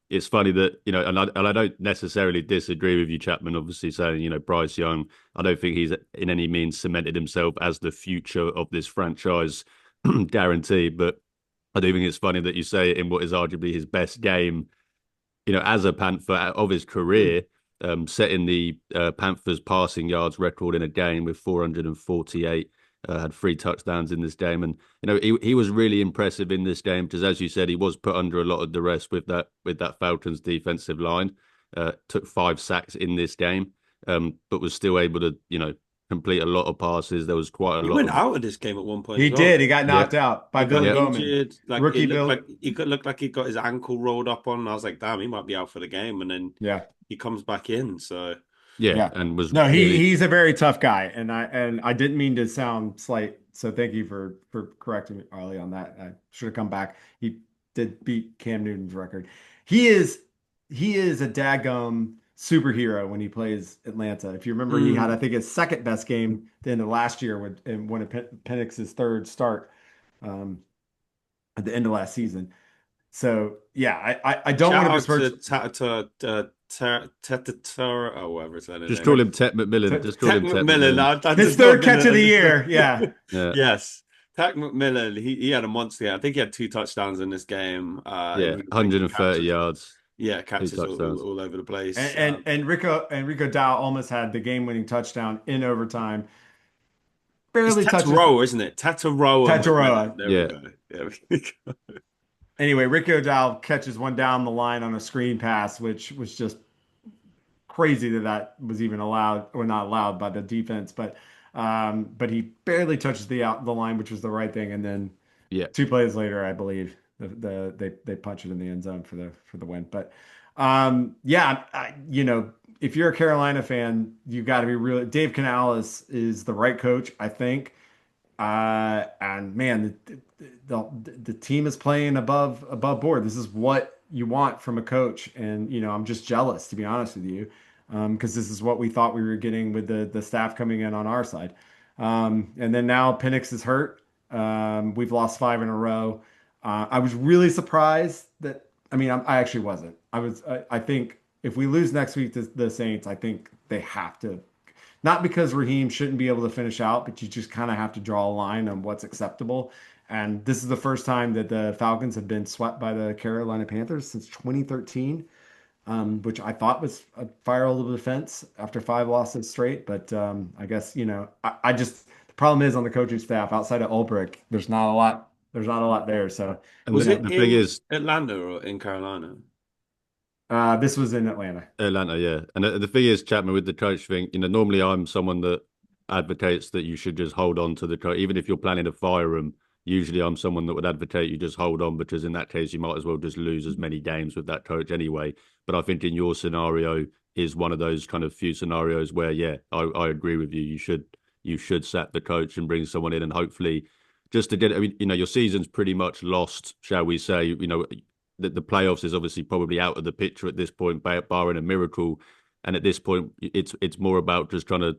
It's funny that, and I don't necessarily disagree with you, Chapman, obviously saying, Bryce Young, I don't think he's in any means cemented himself as the future of this franchise guarantee. But I do think it's funny that you say it in what is arguably his best game, as a Panther of his career, setting the Panthers passing yards record in a game with 448. Had 3 touchdowns in this game, and he was really impressive in this game because, as you said, he was put under a lot of duress with that Falcons defensive line. Took 5 sacks in this game, but was still able to complete a lot of passes. There was quite a He lot. went out of this game at one point He as well. did. He got knocked out by He got Billy Bowman. injured. Like Rookie it looked Bill. like looked like he got his ankle rolled up on. I was like, damn, he might be out for the game. And then he comes back in. So Yeah, and was no, really... he's a very tough guy, and I didn't mean to sound slight. So thank you for correcting me, Arlie, on that. I should have come back. He did beat Cam Newton's record. He is a daggum superhero when he plays Atlanta. If you remember, he had, I think, his second best game at the end of last year when one of Penix's third start at the end of last season. So yeah, I don't want Shout to out besmirch. to Tata, or whatever his Just name call is. him Ted McMillan. Just call Tech him Ted McMillan. McMillan. I His just don't third mean catch of the it. year. Yeah. Yeah, Yes. Tech McMillan, he had a monster game. I think he had two touchdowns in this game. yeah, He was making 130 catches. yards, Yeah, two catches touchdowns. all over the place. And Rico Dow almost had the game-winning touchdown in overtime. It's Barely touches Tataroa, isn't it? Tataroa McMillan. Tataroa. There we Yeah, go. There we go. Anyway, Rico Dow catches one down the line on a screen pass, which was just crazy that was even allowed or not allowed by the defense. But he barely touches the line, which was the right thing. And then yeah. 2 plays later, I believe they punch it in the end zone for the win. But yeah, if you're a Carolina fan, you got to be real. Dave Canales is the right coach, I think. And man, the team is playing above board. This is what you want from a coach, and I'm just jealous, to be honest with you, because this is what we thought we were getting with the staff coming in on our side. And then now Penix is hurt. We've lost 5 in a row. I was really surprised that. I mean, I actually wasn't. I think if we lose next week to the Saints, I think they have to. Not because Raheem shouldn't be able to finish out, but you just kind of have to draw a line on what's acceptable. And this is the first time that the Falcons have been swept by the Carolina Panthers since 2013, which I thought was a fire over the fence after 5 losses straight. But I guess, I just, the problem is on the coaching staff outside of Ulbrich, there's not a lot. There's not a lot there. So, And Was it the thing in is, Atlanta or in Carolina? this was in Atlanta. Atlanta, yeah. And the thing is, Chapman, with the coach thing, normally I'm someone that advocates that you should just hold on to the coach, even if you're planning to fire him. Usually, I'm someone that would advocate you just hold on because in that case, you might as well just lose as many games with that coach anyway. But I think in your scenario is one of those kind of few scenarios where, yeah, I agree with you. You should sack the coach and bring someone in, and hopefully, just to get. I mean, your season's pretty much lost, shall we say? The playoffs is obviously probably out of the picture at this point, barring a miracle. And at this point, it's more about just trying to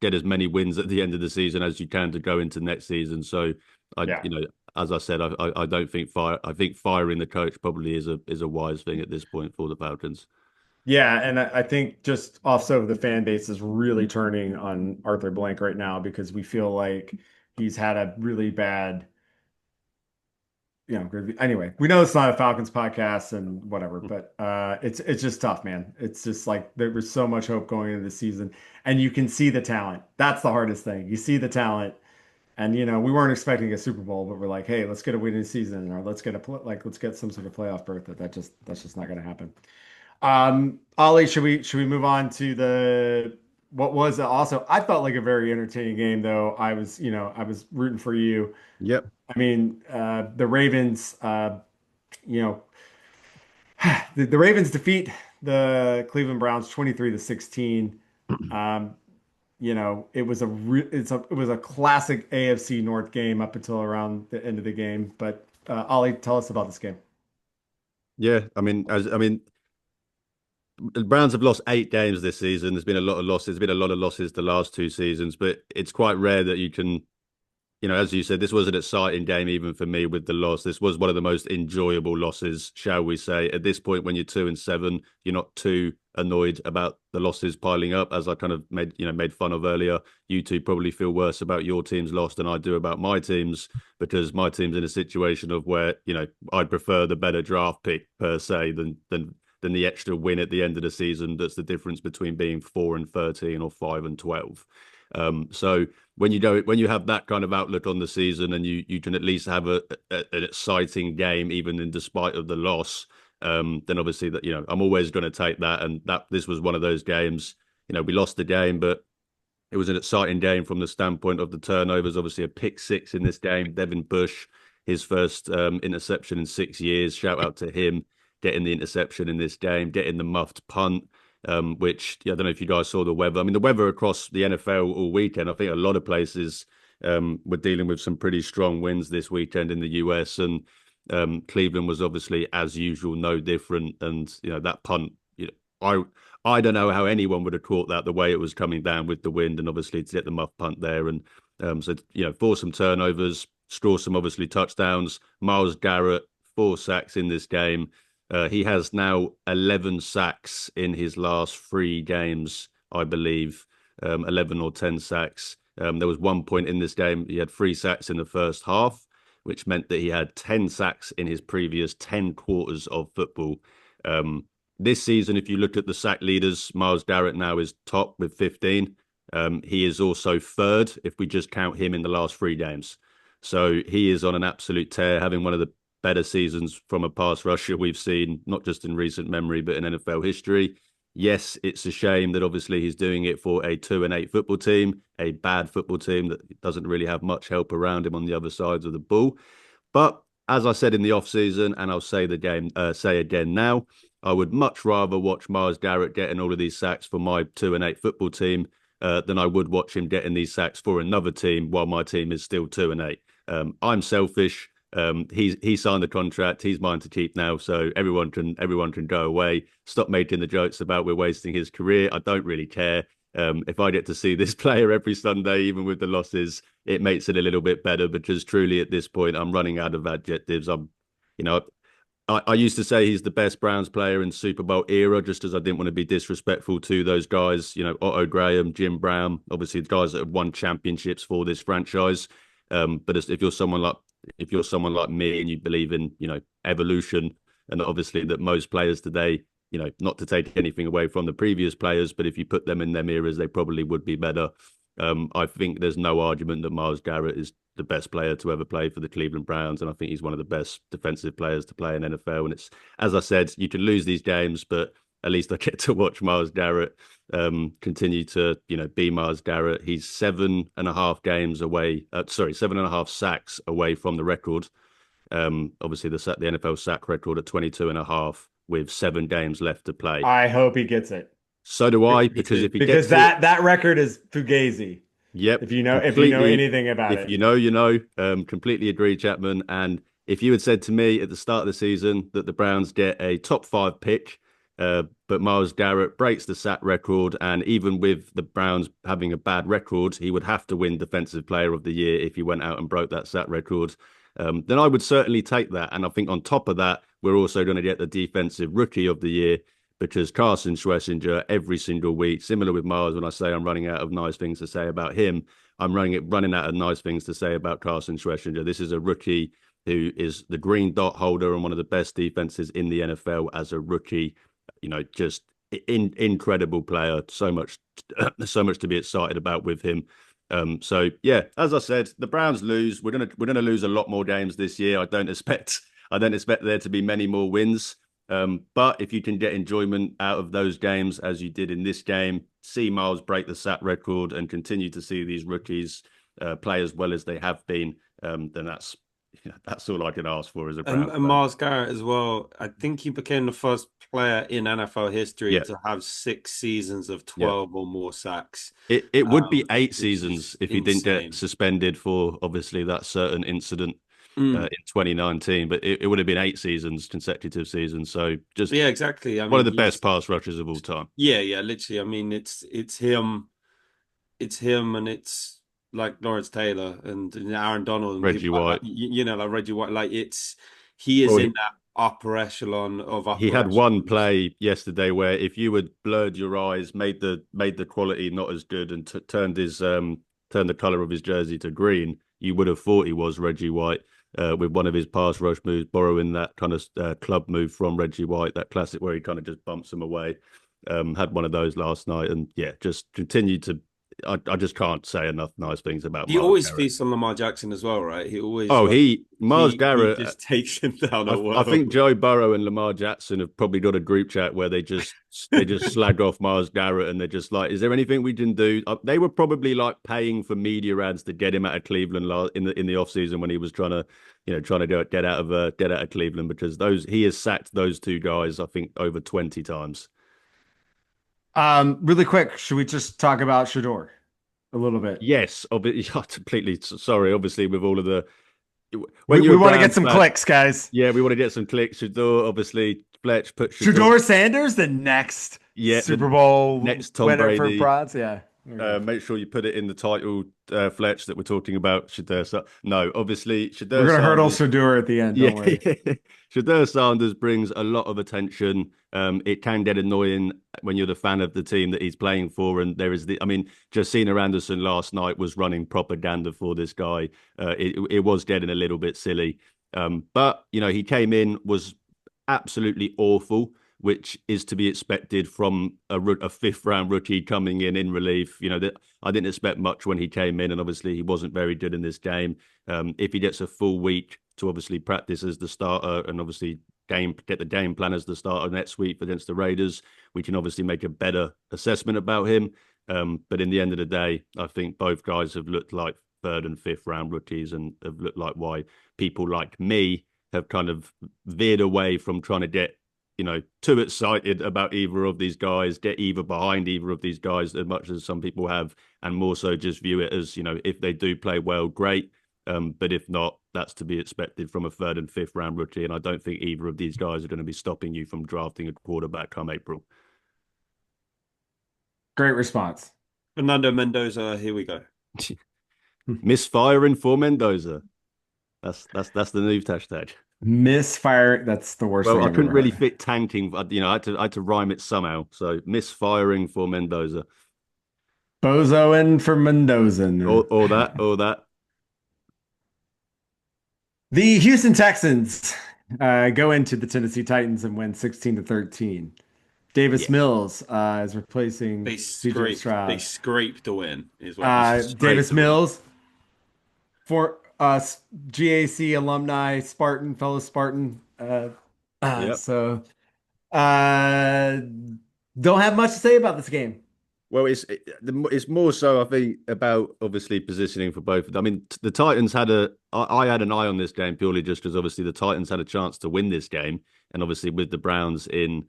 get as many wins at the end of the season as you can to go into next season. So I Yeah. as I said, I don't think I think firing the coach probably is a wise thing at this point for the Falcons. Yeah, and I think just also the fan base is really turning on Arthur Blank right now because we feel like he's had a really bad, anyway, we know it's not a Falcons podcast and whatever, but it's just tough, man. It's just like there was so much hope going into the season, and you can see the talent. That's the hardest thing. You see the talent, and we weren't expecting a Super Bowl, but we're like, hey, let's get a winning season, or let's get some sort of playoff berth. That's just not going to happen. Ollie, should we move on to what was also I felt like a very entertaining game though. I was rooting for you. Yep. I mean, the Ravens, you know, the Ravens defeat the Cleveland Browns 23-16. Um, it was a classic AFC North game up until around the end of the game. But Ollie, tell us about this game. Yeah, I mean, the Browns have lost 8 games this season. There's been a lot of losses. There's been a lot of losses the last 2 seasons, but it's quite rare that you can, as you said, this was an exciting game even for me with the loss. This was one of the most enjoyable losses, shall we say. At this point, when you're 2-7, you're not too annoyed about the losses piling up, as I kind of made fun of earlier. You two probably feel worse about your team's loss than I do about my team's, because my team's in a situation of where, I'd prefer the better draft pick per se than the extra win at the end of the season. That's the difference between being 4-13 or 5-12. So when you have that kind of outlook on the season, and you can at least have an exciting game even in despite of the loss, then obviously that I'm always going to take that. And that this was one of those games. We lost the game, but it was an exciting game from the standpoint of the turnovers. Obviously, a pick six in this game. Devin Bush, his first interception in 6 years. Shout out to him getting the interception in this game, getting the muffed punt. Which I don't know if you guys saw the weather. I mean, the weather across the NFL all weekend. I think a lot of places were dealing with some pretty strong winds this weekend in the US, and Cleveland was obviously, as usual, no different. And that punt, I don't know how anyone would have caught that the way it was coming down with the wind, and obviously to get the muff punt there, and so force some turnovers, score some obviously touchdowns. Myles Garrett, 4 sacks in this game. He has now 11 sacks in his last 3 games, I believe, 11 or 10 sacks. There was one point in this game he had 3 sacks in the first half, which meant that he had 10 sacks in his previous 10 quarters of football. This season, if you look at the sack leaders, Myles Garrett now is top with 15. He is also third if we just count him in the last 3 games. So he is on an absolute tear, having one of the better seasons from a pass rusher we've seen, not just in recent memory, but in NFL history. Yes, it's a shame that obviously he's doing it for a 2-8 football team, a bad football team that doesn't really have much help around him on the other sides of the ball. But as I said in the offseason, and I'll say again now, I would much rather watch Myles Garrett getting all of these sacks for my 2-8 football team than I would watch him getting these sacks for another team while my team is still 2-8. I'm selfish. He signed the contract. He's mine to keep now. So everyone can go away. Stop making the jokes about we're wasting his career. I don't really care. If I get to see this player every Sunday, even with the losses, it makes it a little bit better because truly at this point, I'm running out of adjectives. I used to say he's the best Browns player in Super Bowl era, just as I didn't want to be disrespectful to those guys. Otto Graham, Jim Brown, obviously the guys that have won championships for this franchise. But if you're someone like me and you believe in evolution, and obviously that most players today, not to take anything away from the previous players, but if you put them in them eras, they probably would be better. I think there's no argument that Myles Garrett is the best player to ever play for the Cleveland Browns, and I think he's one of the best defensive players to play in NFL. And it's, as I said, you can lose these games, but at least I get to watch Myles Garrett continue to, be Myles Garrett. He's 7.5 sacks away from the record. Obviously, the NFL sack record at 22.5 with 7 games left to play. I hope he gets it. So do I, because if he gets that record is fugazi. Yep. If you know anything about it. If you know. Completely agree, Chapman. And if you had said to me at the start of the season that the Browns get a top 5 pick, but Myles Garrett breaks the sack record, and even with the Browns having a bad record, he would have to win Defensive Player of the Year if he went out and broke that sack record, then I would certainly take that. And I think on top of that, we're also going to get the Defensive Rookie of the Year, because Carson Schlesinger every single week, similar with Myles, when I say I'm running out of nice things to say about him, I'm running out of nice things to say about Carson Schlesinger. This is a rookie who is the green dot holder and one of the best defenses in the NFL as a rookie. Just incredible player. So much to be excited about with him. So yeah, as I said, the Browns lose. We're gonna lose a lot more games this year. I don't expect there to be many more wins. But if you can get enjoyment out of those games as you did in this game, see Myles break the sack record and continue to see these rookies play as well as they have been, then that's all I can ask for as a Browns fan. And Myles Garrett as well. I think he became the first player in NFL history to have 6 seasons of 12 or more sacks. It would be 8 seasons if he didn't get suspended for obviously that certain incident. In 2019, but it would have been 8 consecutive seasons. So just exactly. One of the best pass rushers of all time. Yeah, literally. I mean, it's him, and it's like Lawrence Taylor and Aaron Donald and Reggie White. Like Reggie White. Like he is in that upper echelon of upper. He had one play yesterday where if you had blurred your eyes, made the quality not as good, and turned the color of his jersey to green, you would have thought he was Reggie White. With one of his pass rush moves, borrowing that kind of club move from Reggie White, that classic where he kind of just bumps him away. Had one of those last night, and just continued to. I just can't say enough nice things about. He always feasts on Lamar Jackson as well, right? He always. Myles Garrett he just takes him down. I think Joe Burrow and Lamar Jackson have probably got a group chat where they just slag off Myles Garrett, and they're just like, "Is there anything we can do?" They were probably like paying for media ads to get him out of Cleveland in the offseason when he was trying to get out of Cleveland, because he has sacked those 2 guys I think over 20 times. Really quick, should we just talk about Shador a little bit? Yes, completely sorry. Obviously, with all of the we want to get some clicks, guys. Yeah, we want to get some clicks. Shador, obviously, Fletch put Shador Sanders, the next Super Bowl next Tom winner Brady for Bronze. Yeah. There we go. Make sure you put it in the title, Fletch, that we're talking about. No, obviously, We're Shadur gonna hurdle Sanders. Shadur at the end. Yeah, Don't worry. Shadur Sanders brings a lot of attention. It can get annoying when you're the fan of the team that he's playing for. And I mean, Josina Anderson last night was running propaganda for this guy. It was getting a little bit silly. But, he came in, was absolutely awful, which is to be expected from a fifth round rookie coming in relief. I didn't expect much when he came in, and obviously he wasn't very good in this game. If he gets a full week to obviously practice as the starter and obviously get the game plan as the starter next week against the Raiders, we can obviously make a better assessment about him. But in the end of the day, I think both guys have looked like third and fifth round rookies and have looked like why people like me have kind of veered away from trying to get too excited about either of these guys, get either behind either of these guys as much as some people have, and more so just view it as, if they do play well, great. But if not, that's to be expected from a third and fifth round rookie. And I don't think either of these guys are going to be stopping you from drafting a quarterback come April. Great response. Fernando Mendoza, here we go. Misfiring for Mendoza. That's the new hashtag. Misfire. That's the worst Well, thing I I've couldn't ever really heard. fit tanking. I had to rhyme it somehow. So misfiring for Mendoza. Bozoing for Mendoza. Or that. The Houston Texans go into the Tennessee Titans and win 16-13. Davis Yeah. Mills is replacing They CJ Stroud. scraped the win, is what you said. Davis Mills, for GAC alumni, Spartan, fellow Spartan. Yep. So uh, don't have much to say about this game. Well, it's more so I think about obviously positioning for both. I mean, the Titans I had an eye on this game purely just because obviously the Titans had a chance to win this game, and obviously with the Browns in,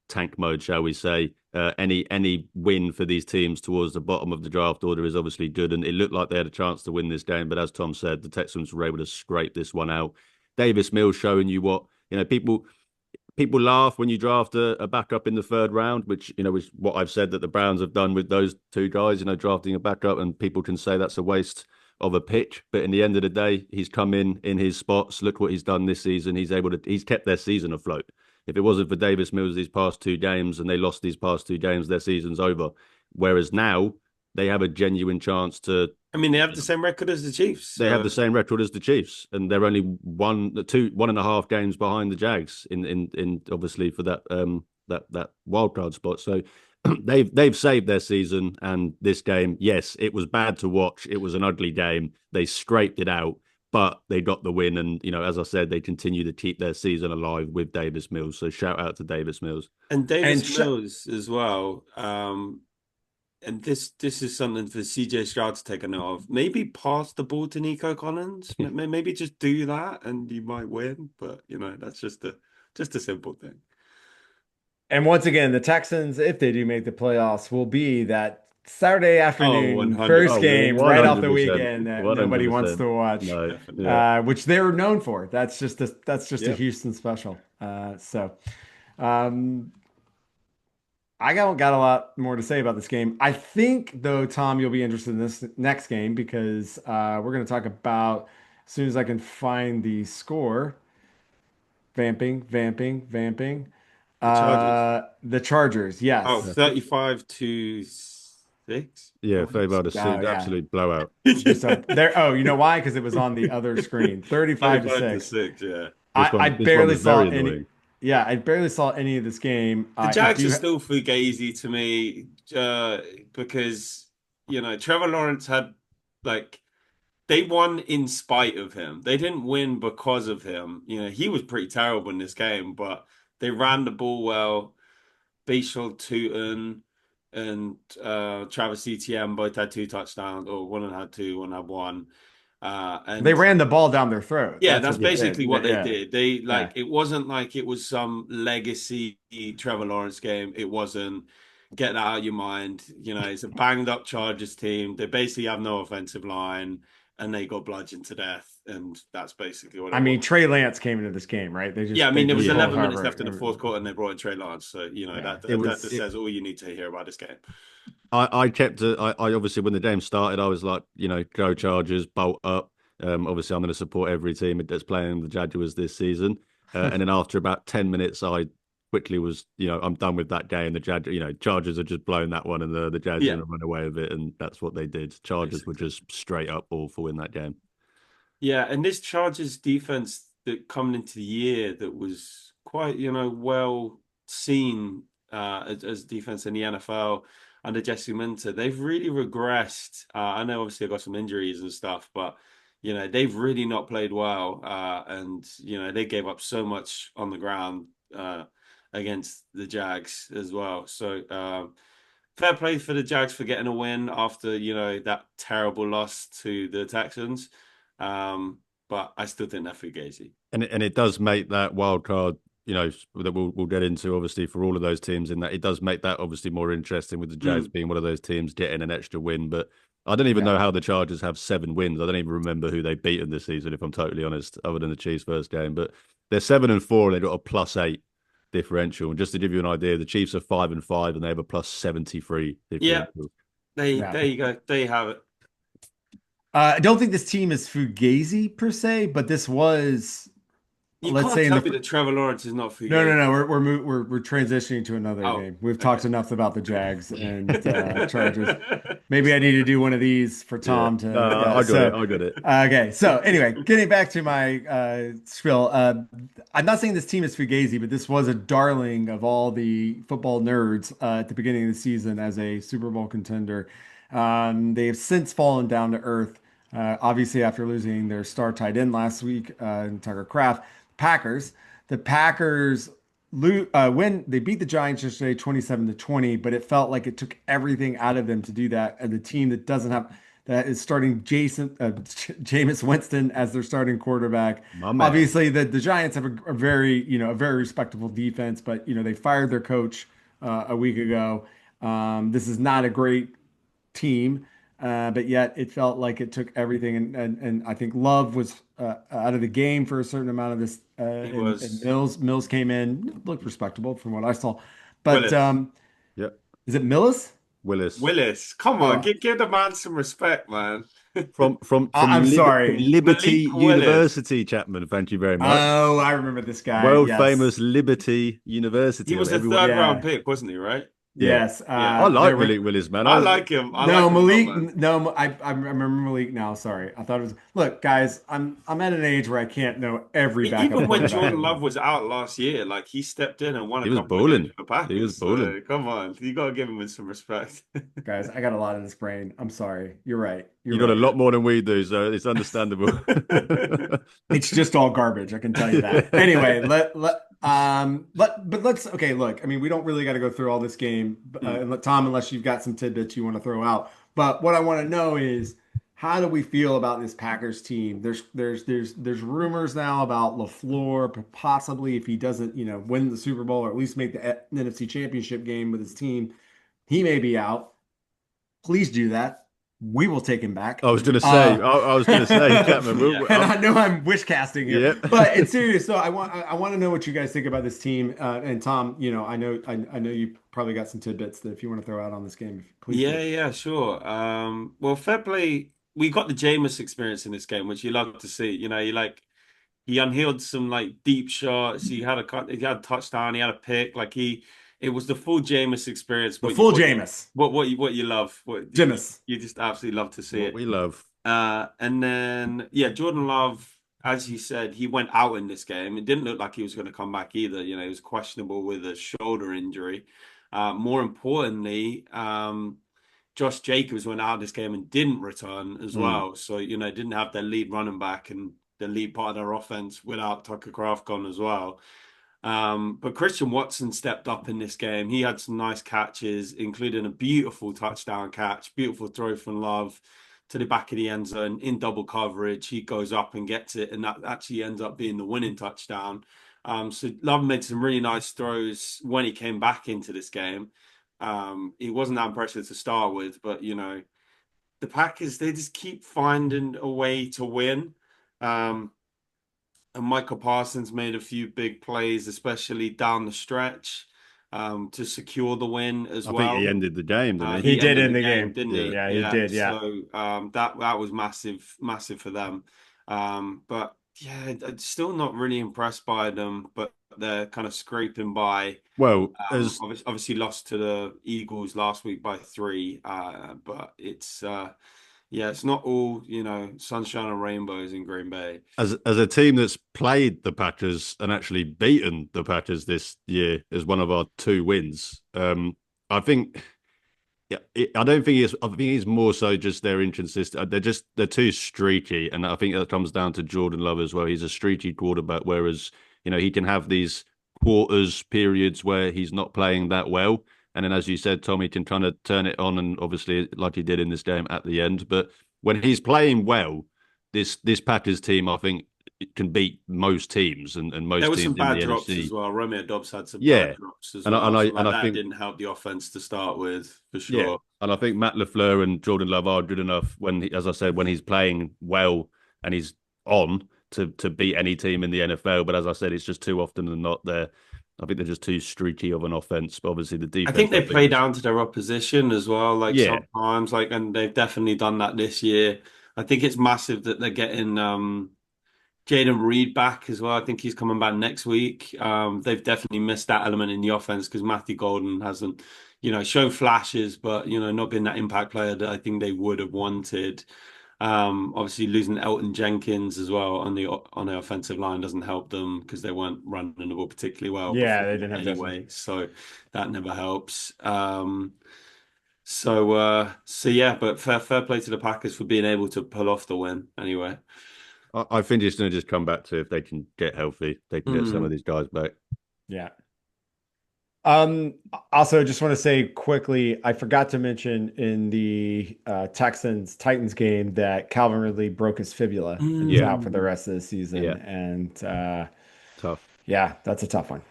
tank mode, shall we say, any win for these teams towards the bottom of the draft order is obviously good, and it looked like they had a chance to win this game. But as Tom said, the Texans were able to scrape this one out. Davis Mills showing you what people laugh when you draft a backup in the third round, which is what I've said that the Browns have done with those two guys. Drafting a backup, and people can say that's a waste of a pick. But in the end of the day, he's come in his spots. Look what he's done this season. He's kept their season afloat. If it wasn't for Davis Mills these past two games and they lost these past two games, their season's over. Whereas now they have a genuine chance to. I mean, they have the same record as the Chiefs. They have the same record as the Chiefs, and they're only 1.5 games behind the Jags in obviously for that wild card spot. So they've saved their season, and this game, yes, it was bad to watch. It was an ugly game. They scraped it out, but they got the win, and as I said, they continue to keep their season alive with Davis Mills. So shout out to Davis Mills and Davis Mills as well. And this is something for CJ Stroud to take a note of. Maybe pass the ball to Nico Collins. Maybe just do that, and you might win. But that's just a simple thing. And once again, the Texans, if they do make the playoffs, will be that Saturday afternoon first game right off the weekend that nobody wants to watch, which they're known for. That's just a Houston special. I got a lot more to say about this game. I think, though, Tom, you'll be interested in this next game because we're going to talk about, as soon as I can find the score, vamping. The Chargers, yes. Oh, 35-6. Yeah, favored a absolute blowout. You know why? Because it was on the other screen. 35-6. Yeah. I barely saw any. Yeah, I barely saw any of this game. The Jags are still fugazi to me because, Trevor Lawrence had, they won in spite of him. They didn't win because of him. He was pretty terrible in this game, but they ran the ball well. Bashal Tutin and Travis Etienne both had 2 touchdowns, or one had 2, one had 1. And they ran the ball down their throat. Yeah, that's basically what they did. They it wasn't like it was some legacy Trevor Lawrence game. It wasn't. Get that out of your mind. It's a banged up Chargers team. They basically have no offensive line, and they got bludgeoned to death. and that's basically what I it mean, was. Trey Lance came into this game, right? Yeah, I They mean, there was just Yeah, pulled 11 minutes left in the Harvard. fourth quarter, and they brought in Trey Lance. So Yeah, it that was. just says all you need to hear about this game. I kept it. I obviously when the game started, I was like, go Chargers, bolt up. Obviously, I'm going to support every team that's playing the Jaguars this season. And then after about 10 minutes, I quickly was, I'm done with that game. The Chargers are just blowing that one, and the Jags are Yeah, going to run away with it, and that's what they did. Chargers were basically. just straight up awful in that game. Yeah, and this Chargers defense that coming into the year that was quite, well seen as defense in the NFL under Jesse Minter, they've really regressed. I know obviously they've got some injuries and stuff, but they've really not played well. And they gave up so much on the ground against the Jags as well. So fair play for the Jags for getting a win after, that terrible loss to the Texans. But I still think they're fugazi. And it does make that wild card, that we'll get into obviously for all of those teams in that it does make that obviously more interesting with the Jags Mm. being one of those teams getting an extra win. But I don't even yeah. know how the Chargers have 7 wins. I don't even remember who they've beaten this season, if I'm totally honest, other than the Chiefs' first game. But they're 7-4 and they've got a +8 differential. And just to give you an idea, the Chiefs are 5-5 and they have a +73 Yeah, differential. Yeah. there you go. There you have it. I don't think this team is fugazi per se, but this was, You let's can't say in tell the me that Trevor Lawrence is not no, no, fugazi. no. We're transitioning to another Oh, game. We've okay. talked enough about the Jags and Chargers. Maybe I need to do one of these for Yeah. Tom to. No, Yeah. I got it. So, I got it. okay. So anyway, getting back to my spiel. I'm not saying this team is fugazi, but this was a darling of all the football nerds at the beginning of the season as a Super Bowl contender. They have since fallen down to earth. Obviously, after losing their star tight end last week, Tucker Kraft, Packers. The Packers win. They beat the Giants yesterday, 27-20, but it felt like it took everything out of them to do that. And the team that is starting Jameis Winston as their starting quarterback. My man. Obviously, the Giants have a very a very respectable defense, but they fired their coach a week ago. This is not a great team, but yet it felt like it took everything. And I think Love was out of the game for a certain amount of this. He And was Mills came in, looked respectable from what I saw. But Willis. Yep. is it Millis? Willis. Willis, come on, Oh, give the man some respect, man. I'm From sorry. Liberty Malik Willis. University, Chapman. Thank you very much. Oh, I remember this guy. World Yes. famous Liberty University. He was a Everyone, third round Yeah. pick, wasn't he? Right? yeah. Yes. Yeah. I There like were Malik Willis, man. I like him. I no like him a lot, Malik. man. No, I remember Malik now. Sorry, I thought it was. Look, guys, I'm at an age where I can't know every backup Even when quarterback. Jordan Love was out last year, like he stepped in and won a He was couple of games balling. for the He was Packers. balling. So come on, you gotta give him some respect. Guys, I got a lot in this brain. I'm sorry. You're right. You You're got a right. lot more than we do, so it's understandable. It's just all garbage. I can tell you that. Anyway, but let's okay. Look, I mean, we don't really got to go through all this game, Tom, unless you've got some tidbits you want to throw out. But what I want to know is how do we feel about this Packers team? There's rumors now about LaFleur possibly if he doesn't win the Super Bowl or at least make the NFC Championship game with his team, he may be out. Please do that. We will take him back. I was going to say, I was going to say, Chapman. And I know I'm wish casting here, Yep. but it's serious. So I want to know what you guys think about this team. And Tom, I know you probably got some tidbits that if you want to throw out on this game, please do. Yeah, sure. Well, fair play. We got the Jameis experience in this game, which you love to see. He unhealed some like deep shots. He had a touchdown. He had a pick. It was the full Jameis experience. The full Jameis. What you love. Jameis. You just absolutely love to see What it. we love. And then Jordan Love, as you said, he went out in this game. It didn't look like he was going to come back either. He was questionable with a shoulder injury. More importantly, Josh Jacobs went out of this game and didn't return as well. So, didn't have their lead running back and the lead part of their offense without Tucker Kraft gone as well. But Christian Watson stepped up in this game. He had some nice catches, including a beautiful touchdown catch, beautiful throw from Love to the back of the end zone in double coverage. He goes up and gets it, and that actually ends up being the winning touchdown. So Love made some really nice throws when he came back into this game. He wasn't that impressive to start with, but the Packers, they just keep finding a way to win. Um, and Michael Parsons made a few big plays, especially down the stretch, to secure the win as I think he well. ended the game, didn't he? He He did ended in the the game, game. didn't Yeah. he? Yeah, he Yeah. did. Yeah. So that was massive for them. But yeah, I'm still not really impressed by them, but they're kind of scraping by. Well, as Obviously lost to the Eagles last week by 3. But yeah, it's not all, sunshine and rainbows in Green Bay. as a team that's played the Packers and actually beaten the Packers this year as one of our 2 wins, I think. Yeah, I don't think it's. I think it's more so just they're inconsistent. They're too streaky, and I think that comes down to Jordan Love as well. He's a streaky quarterback, whereas he can have these quarters periods where he's not playing that well, and then as you said, Tom, he can kind of turn it on, and obviously like he did in this game at the end. But when he's playing well, this Packers team, I think, it can beat most teams and There most were some teams in bad the drops as NFC. well. Romeo Dobbs had some bad Yeah, drops as and I well. and I So and like I that think didn't help the offense to start with, for yeah, sure. and I think Matt LaFleur and Jordan Love are good enough when, as I said, when he's playing well and he's on to beat any team in the NFL. But as I said, it's just too often than not there. I think they're just too streaky of an offense. But obviously, the I defense, think I they think, play is down to their opposition as well, like yeah. sometimes, and they've definitely done that this year. I think it's massive that they're getting Jaden Reed back as well. I think he's coming back next week. They've definitely missed that element in the offense because Matthew Golden hasn't, shown flashes, but not been that impact player that I think they would have wanted. Obviously losing Elton Jenkins as well on the offensive line doesn't help them because they weren't running the ball particularly well Yeah, before they didn't have Justin. anyway. So that never helps. So yeah, but fair play to the Packers for being able to pull off the win anyway. I think it's going to just come back to if they can get healthy, they can get some of Mm. these guys back. Yeah. Um, Also, just want to say quickly, I forgot to mention in the Texans Titans game that Calvin Ridley broke his fibula and is Yeah, out for the Mm. rest of the season. yeah, And tough. yeah, that's a tough one.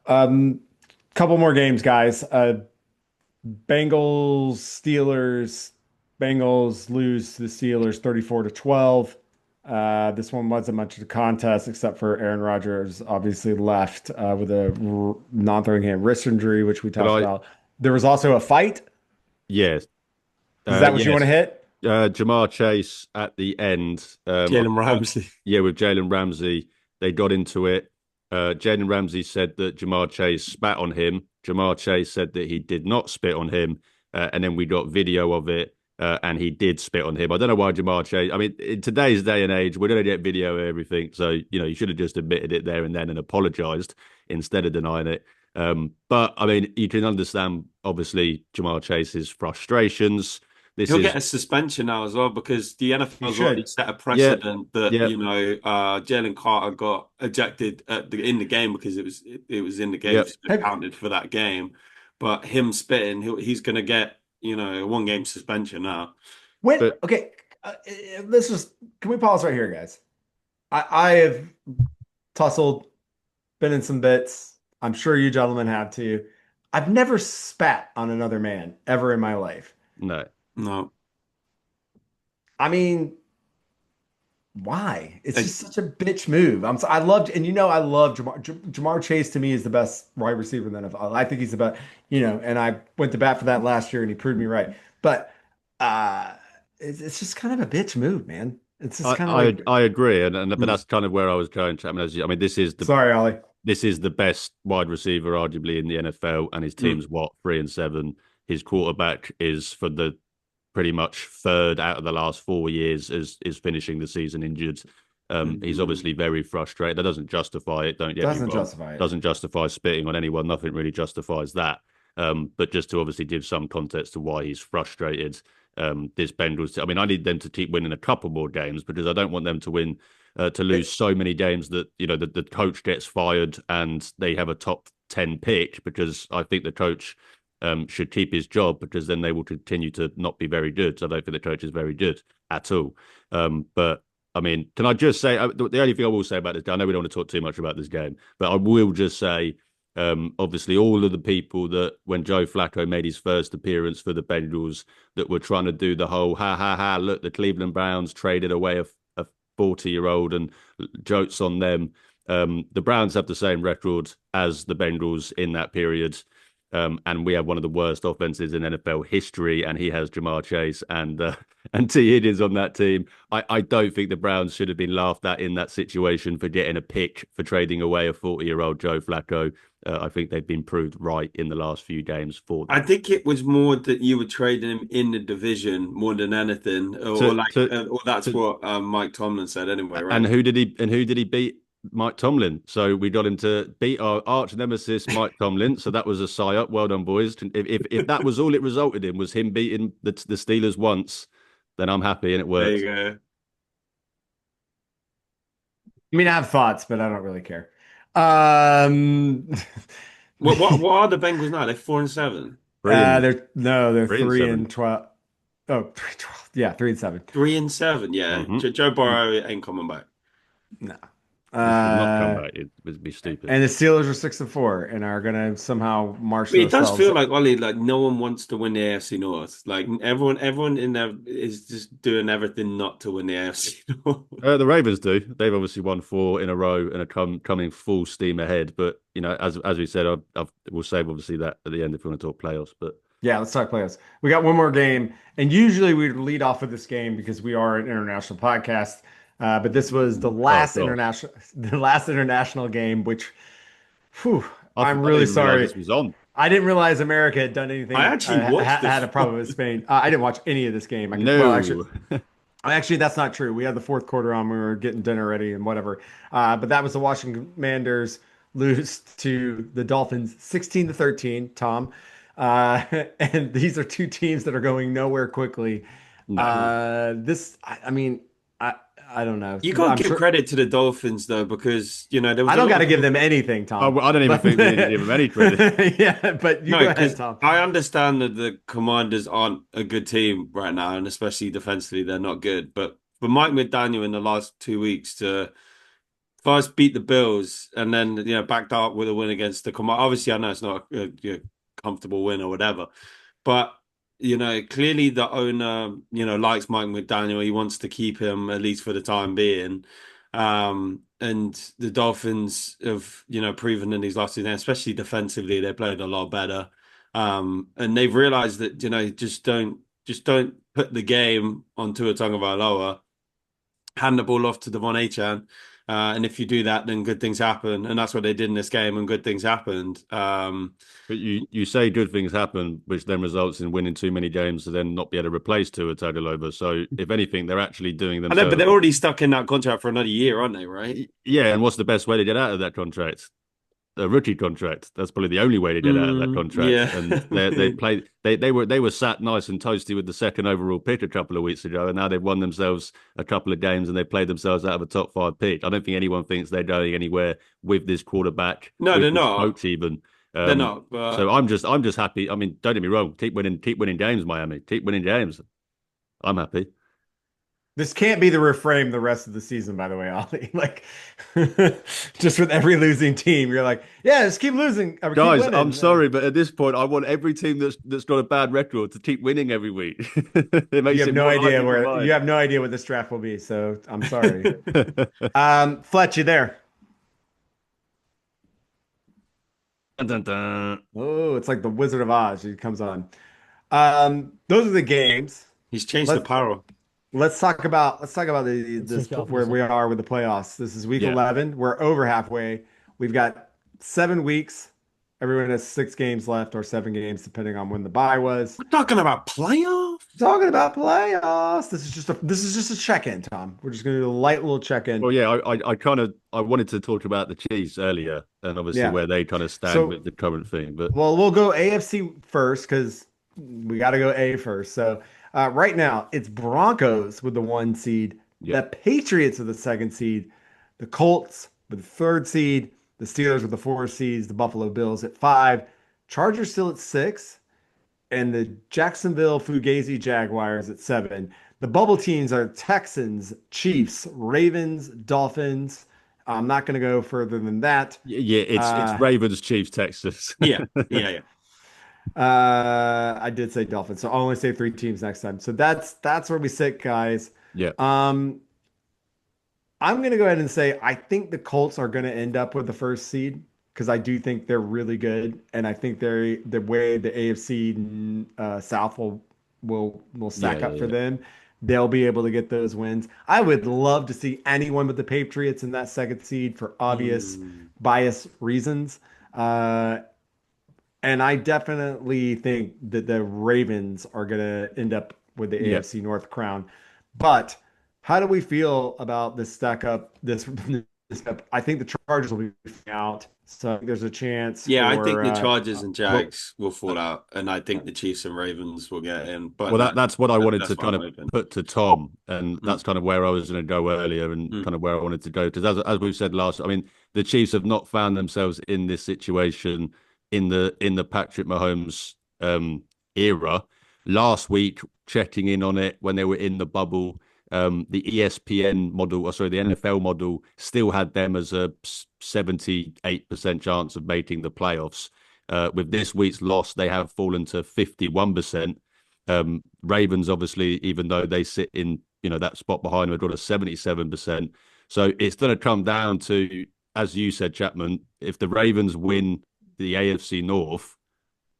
Um, Couple more games, guys. Bengals, Steelers. Bengals lose to the Steelers 34-12. This one wasn't much of a contest except for Aaron Rodgers obviously left with a non-throwing hand wrist injury, which we But talked about. There was also a fight. yes, Is that what you want to yes. hit? Jamar Chase at the end. Jalen Ramsey. Yeah, with Jalen Ramsey, they got into it. Jalen Ramsey said that Jamar Chase spat on him. Jamar Chase said that he did not spit on him. And then we got video of it, and he did spit on him. I don't know why Jamar Chase. I mean, in today's day and age, we're going to get video of everything. So, you should have just admitted it there and then and apologized instead of denying it. But, I mean, you can understand, obviously, Jamar Chase's frustrations. This He'll get is, a suspension now as well because the You NFL's already should. set a yeah, precedent that yeah, Jalen Carter got ejected in the game because it was in the game, yeah. so it Have, counted for that game. But him spitting, he's going to get a 1 game suspension now. when But okay, let's just can we pause right here, guys? I have tussled, been in some bits. I'm sure you gentlemen have too. I've never spat on another man ever in my life. no. No, I mean, why? It's I, just such a bitch move. I loved, and I love Jamar Chase to me is the best wide receiver in the NFL. I think he's the best, and I went to bat for that last year and he proved me right. But uh it's just kind of a bitch move, man. It's just I, kind of I like, I agree, and but mm, that's kind of where I was going to. I mean, sorry, Ollie. this is the best wide receiver, arguably, in the NFL, and his mm, team's what 3-7. His quarterback is for the pretty much third out of the last 4 years is finishing the season injured. He's mm. obviously very frustrated. That doesn't justify it. Don't get me Doesn't wrong. justify it. Doesn't justify spitting on anyone. Nothing really justifies that. But just to obviously give some context to why he's frustrated. This Bengals. I mean, I need them to keep winning a couple more games because I don't want them to win to lose so many games that the coach gets fired and they have a top 10 pick because I think the coach should keep his job because then they will continue to not be very good. So I don't think the coach is very good at all. But I mean, can I just say the only thing I will say about this? I know we don't want to talk too much about this game, but I will just say. Obviously, all of the people that when Joe Flacco made his first appearance for the Bengals that were trying to do the whole ha ha ha look the Cleveland Browns traded away a 40-year-old and jokes on them. The Browns have the same record as the Bengals in that period. And we have one of the worst offenses in NFL history, and he has Jamar Chase and T. Higgins on that team. I don't think the Browns should have been laughed at in that situation for getting a pick for trading away a 40-year-old Joe Flacco. I think they've been proved right in the last few games for I that. think it was more that you were trading him in the division more than anything, or that's to what Mike Tomlin said anyway, and right? who did he beat? Mike Tomlin. So we got him to beat our arch nemesis, Mike Tomlin. So that was a sigh-up. Well done, boys. If that was all it resulted in was him beating the Steelers once, then I'm happy and it There you worked. go. I mean, I have thoughts, but I don't really care. Um, What are the Bengals now? They're 4-7, Three and they're three and three seven. and 12. Oh, 3-12. Yeah, 3-7. 3-7. Yeah, Mm-hmm. Joe Burrow ain't coming back. No. He should not come Uh, back. It would be stupid. and the Steelers are 6-4 and are gonna somehow I march mean, it does themselves. feel like Ollie, like no one wants to win the AFC North. Like everyone in there is just doing everything not to win the AFC North. The Ravens do. They've obviously won 4 in a row and are coming full steam ahead. But as we said, we'll save obviously that at the end if we want to talk playoffs. But Yeah, let's talk playoffs. We got one more game, and usually we'd lead off with this game because we are an international podcast. But this was the oh last god, international game, which, whew, I I'm didn't really even realize sorry. this was on. I didn't realize America had done I anything. actually watched Had this. a problem with Spain. I didn't watch any of this game. I could, well, No. actually, that's not true. We had the fourth quarter on. We were getting dinner ready and whatever. But that was the Washington Commanders lose to the Dolphins 16-13, Tom. And these are two teams that are going nowhere quickly. No. I mean, I, I don't know. You got I'm to give sure credit to the Dolphins though, because there was I a don't lot got to of give talk. them anything, Tom. I don't even But think we need to give him any credit. yeah, but you No, go ahead, because Tom. I understand that the Commanders aren't a good team right now, and especially defensively, they're not good. But for Mike McDaniel in the last 2 weeks to first beat the Bills and then backed out with a win against the Commanders. Obviously, I know it's not a comfortable win or whatever, but clearly the owner likes Mike McDaniel. He wants to keep him at least for the time being. And the Dolphins have proven in these last 2 games, especially defensively, they played a lot better. And they've realized that just don't put the game on Tua Tagovailoa, hand the ball off to Devon Achan. And if you do that, then good things happen. And that's what they did in this game, and good things happened. But you say good things happen, which then results in winning too many games to then not be able to replace Tua Tagovailoa. So if anything, they're actually doing I know, but themselves. they're already stuck in that contract for another year, aren't they, right? Yeah, and what's the best way to get out of that contract? A rookie contract. That's probably the only way to get out of that contract. Yeah. And they were sat nice and toasty with the second overall pick a couple of weeks ago, and now they've won themselves a couple of games and they played themselves out of a top 5 pick. I don't think anyone thinks they're going anywhere with this quarterback, No, they're with this not. coach even. They're not. But So I'm just happy. I mean, don't get me wrong. Keep winning games, Miami. Keep winning games. I'm happy. This can't be the reframe the rest of the season, by the way, Ollie. Like, just with every losing team, you're like, yeah, just keep losing or keep Guys, I'm winning. sorry, but at this point, I want every team that's got a bad record to keep winning every week. It You makes have it no more idea likely for where you mine. have no idea what this draft will be, so I'm sorry. Fletch, you there? Dun, dun, dun. Oh, it's like the Wizard of Oz. He comes on. Those are the games. he's changed the Let's power. let's talk about Let's take it off where we music. are with the playoffs. This is week Yeah. 11. We're over halfway. We've got 7 weeks. Everyone has 6 games left or 7 games, depending on when the bye was. We're talking about playoffs. Talking about playoffs. This is just a check-in, Tom. We're just gonna do a light little check-in. Well, yeah, I wanted to talk about the Chiefs earlier, and obviously Yeah. where they kind of stand So, with the current thing. But well, we'll go AFC first because we got to go A first. So, right now it's Broncos with the 1 seed, yeah, the Patriots with the 2nd seed, the Colts with the 3rd seed, the Steelers with the 4 seeds, the Buffalo Bills at 5, Chargers still at 6, and the Jacksonville Fugazi Jaguars at 7. The bubble teams are Texans, Chiefs, Ravens, Dolphins. I'm not going to go further than that. yeah, it's Uh, Ravens, Chiefs, Texas. Yeah, yeah, yeah. I did say Dolphins, so I'll only say 3 teams next time. So that's where we sit, guys. Yeah, Um, I'm going to go ahead and say I think the Colts are going to end up with the first seed because I do think they're really good, and I think they're the way the AFC South will Yeah, stack yeah, up for yeah. them. They'll be able to get those wins. I would love to see anyone but the Patriots in that second seed for obvious Mm, bias reasons. Uh, and I definitely think that the Ravens are going to end up with the Yeah. AFC North crown. But how do we feel about this stack up? This up? I think the Chargers will be out, so I think there's a chance yeah, I think for the Chargers and Well, Jags will fall out, and I think the Chiefs and Ravens will get in. But well, no, that's what I wanted to that's what kind I'm of hoping. put to Tom, and Mm, that's kind of where I was going to go earlier, and mm, kind of where I wanted to go because as we've said last, I mean, the Chiefs have not found themselves in this situation in the Patrick Mahomes era. Last week, checking in on it when they were in the bubble, the ESPN model, or sorry, the NFL model, still had them as a 78% chance of making the playoffs. With this week's loss, they have fallen to 51%. Ravens, obviously, even though they sit in that spot behind them, have got a 77%. So it's going to come down to, as you said, Chapman, if the Ravens win the AFC North,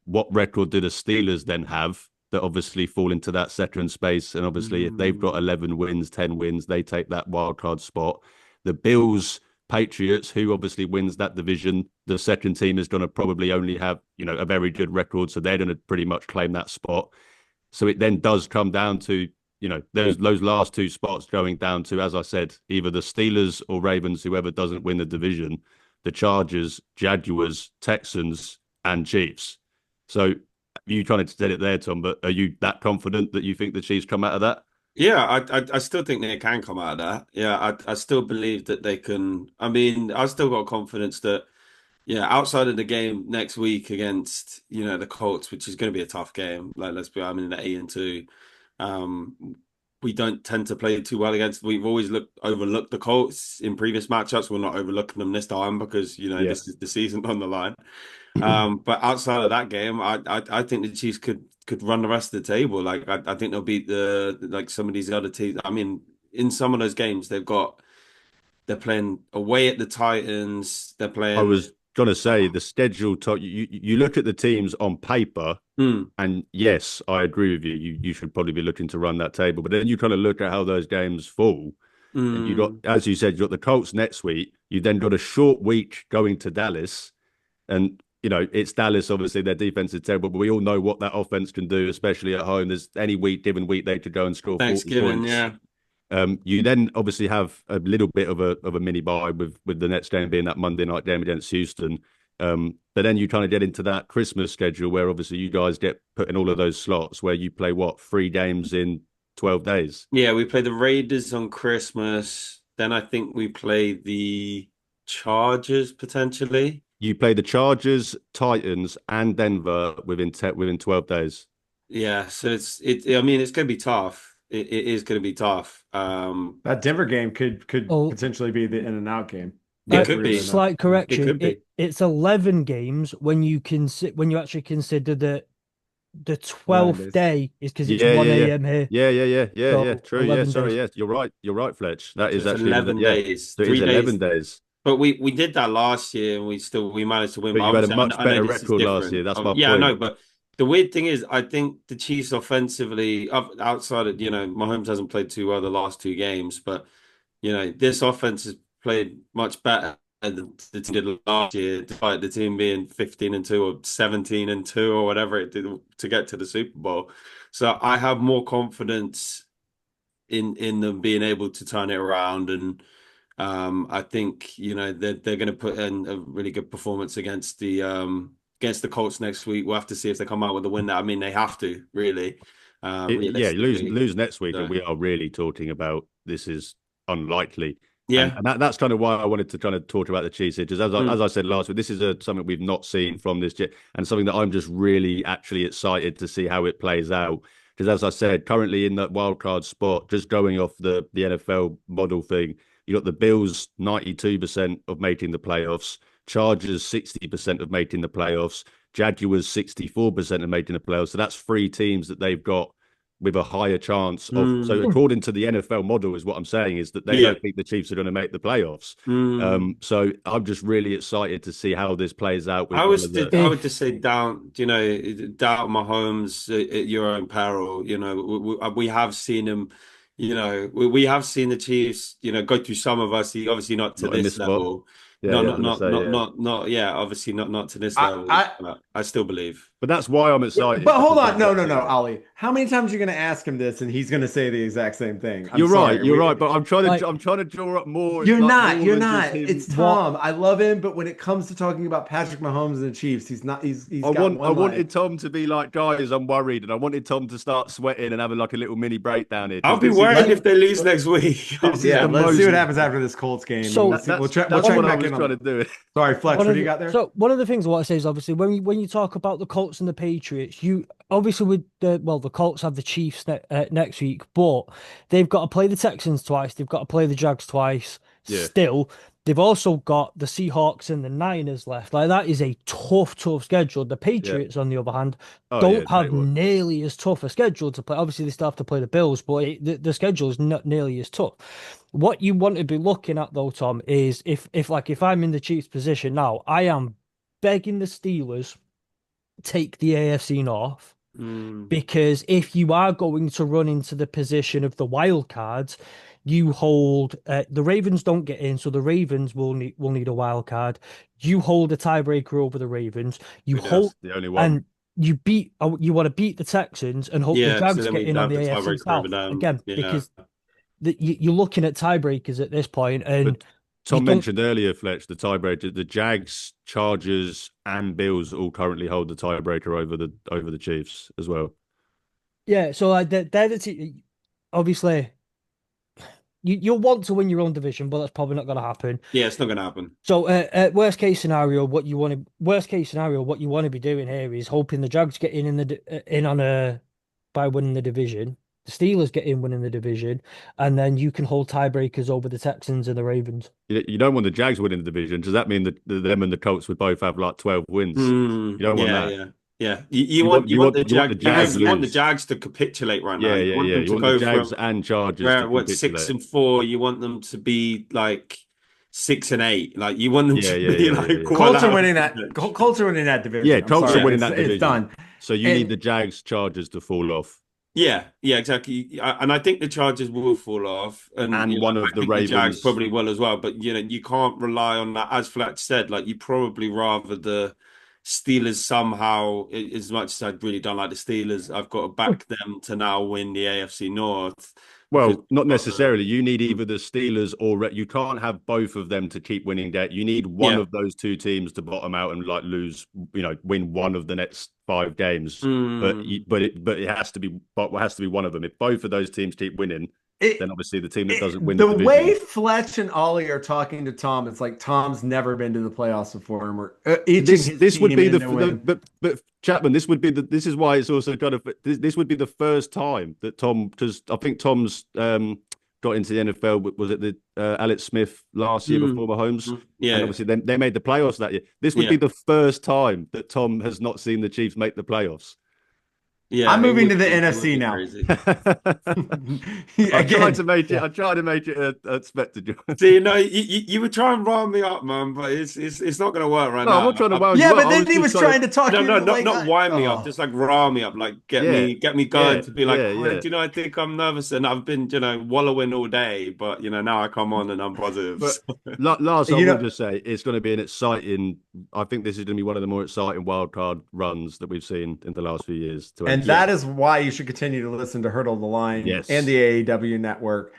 what record do the Steelers then have that obviously fall into that second space? And obviously, if they've got mm. 11 wins, 10 wins, they take that wild card spot. The Bills, Patriots, who obviously wins that division, the second team is going to probably only have a very good record, so they're going to pretty much claim that spot. So it then does come down to those last two spots going down to, as I said, either the Steelers or Ravens, whoever doesn't win the division, the Chargers, Jaguars, Texans, and Chiefs. So you kind of said it there, Tom, but are you that confident that you think the Chiefs come out of that? Yeah, I still think they can come out of that. Yeah, I still believe that they can. I mean, I still got confidence that yeah, outside of the game next week against the Colts, which is going to be a tough game. Like let's be, I mean, the 8-2. Um, we don't tend to play too well against. We've always overlooked the Colts in previous matchups. We're not overlooking them this time because Yeah. this is the season on the line. But outside of that game, I think the Chiefs could run the rest of the table. Like I think they'll beat like some of these other teams. I mean, in some of those games, they're playing away at the Titans. They're I playing. was going to say the schedule. You look at the teams on paper, Hmm, and yes, I agree with you. You should probably be looking to run that table, but then you kind of look at how those games fall. And you got, hmm. as you said, you got the Colts next week. You then got a short week going to Dallas, and it's Dallas. Obviously, their defense is terrible, but we all know what that offense can do, especially at home. There's any given week they could go and score 40 Thanksgiving, points. yeah. You then obviously have a little bit of a mini bye with the next game being that Monday night game against Houston. But then you kind of get into that Christmas schedule where obviously you guys get put in all of those slots where you play what, 3 games in 12 days. Yeah, we play the Raiders on Christmas. Then I think we play the Chargers potentially. You play the Chargers, Titans, and Denver within 12 days. Yeah, so I mean, it's going to be tough. It is going to be tough. that Denver game could Oh, potentially be the in and out game. It But could we really be. know. slight It correction. could be. It's 11 games when you actually consider that the 11 12th days. day is because it's Yeah, yeah, 1 yeah. a.m. here. Yeah. So True. Yeah, 11 sorry. days. Yeah, you're right. You're right, Fletch. That So is it's actually 11 yeah. days, So it is 3 days. 11 days. But we did that last year and we managed to win. But But you had a obviously, much I know better this is record last year. different. That's my Yeah, I point. know. But the weird thing is, I think the Chiefs offensively, outside of Mahomes hasn't played too well the last two games, but this offense has played much better than the team did last year, despite the team being 15-2 or 17-2 or whatever it did to get to the Super Bowl. So I have more confidence in them being able to turn it around, and I think they're going to put in a really good performance against the Colts next week. We'll have to see if they come out with a win. There, I mean, they have to really, Yeah, lose realistically. lose next week, and So we are really talking about this is unlikely. And, yeah. and that's kind of why I wanted to kind of talk about the Chiefs here, just as Mm. I said last week, this is something we've not seen from this jet, and something that I'm just really actually excited to see how it plays out. Because as I said, currently in that wild card spot, just going off the NFL model thing, you got the Bills 92% of making the playoffs, Chargers 60% of making the playoffs, Jaguars 64% of making the playoffs. So that's three teams that they've got with a higher chance of. So Mm, according to the NFL model, is what I'm saying is that they yeah. don't think the Chiefs are going to make the playoffs. Mm. So I'm just really excited to see how this plays out with I one was of the. I would just If say down, doubt Mahomes at your own peril. We have seen him, we have seen the Chiefs, go through some of us. Obviously not to Not in this this spot. level. Yeah, No, yeah, I was going to say, yeah. yeah, obviously not to this I, level, I but I still believe. But that's why I'm Yeah, excited but hold because on, of no, what's no, no, here. Ollie. How many times are you going to ask him this, and he's going to say the exact same thing? I'm You're right, sorry. you're right. But like I'm trying to draw up more, You're like not. more You're than just not. him. It's what Tom. I love him, but when it comes to talking about Patrick Mahomes and the Chiefs, he's not. He's got I one leg. wanted Tom to be like, guys, I'm worried, and I wanted Tom to start sweating and having like a little mini breakdown here I'll because be worried let if they lose next week. I'll this be is Yeah, the let's see most. what happens after this Colts game, and so we'll we'll That's check what one I back was in on trying that. to do. Sorry, Fletch. What do you got there? one of the things I want to say is obviously when you talk about the Colts and the Patriots, you obviously with the Colts have the Chiefs next week, but they've got to play the Texans twice, they've got to play the Jags twice. Yeah, Still, they've also got the Seahawks and the Niners left. Like that is a tough schedule. The yeah. Patriots, on the other hand, Oh yeah, don't tell have you what. nearly as tough a schedule to play. Obviously, they still have to play the Bills, but the schedule is not nearly as tough. What you want to be looking at though, Tom, is if I'm in the Chiefs position now, I am begging the Steelers take the AFC North Mm, because if you are going to run into the position of the wild cards, you hold the Ravens don't get in, so the Ravens will need a wild card. You hold a tiebreaker over the Ravens. You we do. hold That's the only one. and you want to beat the Texans and hope the Yeah, so Jags then get we in on have the the AFC tiebreaker over South them. again Yeah. because you're looking at tiebreakers at this point, and But you Tom don't. mentioned earlier, Fletch, the tiebreaker. The Jags, Chargers, and Bills all currently hold the tiebreaker over the Chiefs as well. Yeah, so like they're the obviously you'll want to win your own division, but that's probably not going to happen. Yeah, it's not going to happen. So, worst case scenario, what you want to be doing here is hoping the Jags get in on a by winning the division. The Steelers get in winning the division, and then you can hold tiebreakers over the Texans and the Ravens. You don't want the Jags winning the division. Does that mean that them and the Colts would both have like 12 wins? Mm, You don't want yeah, that. yeah, yeah. You want the You want the Jags. Jags You want the lose. Jags to capitulate right now. Yeah, You yeah, want yeah. them You to want the go Jags from and Chargers to where what six capitulate. and four. You want them to be like 6 and 8. Like you want them Yeah, to yeah, be yeah, yeah, like yeah. all Colts are out of winning the that. bench. Colts are winning that Yeah, division. I'm Colts are sorry, winning that it's division. done. So you need And the Jags, Chargers to fall off, Yeah, yeah, exactly. And I think the Chargers will fall off, and and one of I the think the Jags Ravens. probably will as well. But you can't rely on that. As Fletch said, like you probably rather the Steelers somehow. As much as I really don't like the Steelers, I've got to back them to now win the AFC North because Well, not they've got necessarily. You need either the Steelers or you can't have both of them to keep winning that. You need one yeah. of those two teams to bottom out and like lose, win one of the next 5 games. Mm, But it has to be one of them. If both of those teams keep winning, it, then obviously the team that doesn't win the the way division. Fletch and Ollie are talking to Tom, it's like Tom's never been to the playoffs before, and we're itching This his this would team be in to win. but Chapman, this is why it's also kind of this would be the first time that Tom, because I think Tom's got into the NFL. Was it the Alex Smith last year mm, before Mahomes? And yeah, obviously they made the playoffs that year. This would yeah, be the first time that Tom has not seen the Chiefs make the playoffs. yeah. I'm It moving would to the be. It would NFC be now. crazy. Again, yeah. I tried to make it a spectacle. See, you would try and rile me up, man, but it's not going to work right No, I'm now. not trying to wound Yeah, you up. but I then was he just was trying to trying to talk No, you no, into like, not wind me up. oh. Just like rile me up. Like yeah, get me going yeah, to be like, yeah, oh, yeah. I think I'm nervous and I've been, wallowing all day. But now I come on and I'm positive. But Lars, I You will know, just say it's going to be an exciting. I think this is going to be one of the more exciting wild card runs that we've seen in the last few years. To and enter. that is why you should continue to listen to Hurdle the Line and Yes, the AEW network,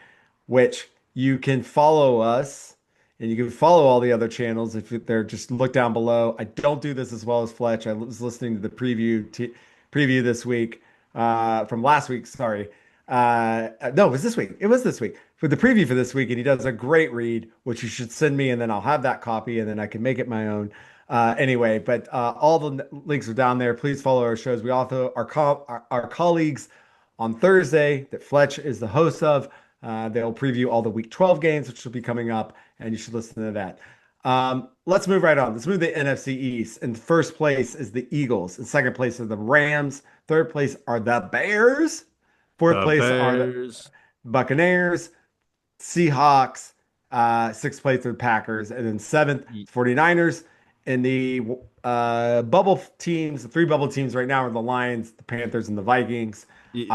which you can follow us and you can follow all the other channels if they're just look down below. I don't do this as well as Fletch. I was listening to the preview this week from last week. Sorry. No, it was this week. It was this week for the preview for this week, and he does a great read, which you should send me, and then I'll have that copy, and then I can make it my own. Anyway, but all the links are down there. Please follow our shows. We also our colleagues on Thursday that Fletch is the host of. They'll preview all the Week 12 games, which will be coming up, and you should listen to that. Let's move right on. Let's move to the NFC East. In first place is the Eagles. In second place are the Rams. Third place are the Bears. Fourth place are the Bears. Buccaneers, Seahawks, sixth place are the Packers, and then seventh, y- 49ers. And the bubble teams, the three bubble teams right now are the Lions, the Panthers, and the Vikings. y-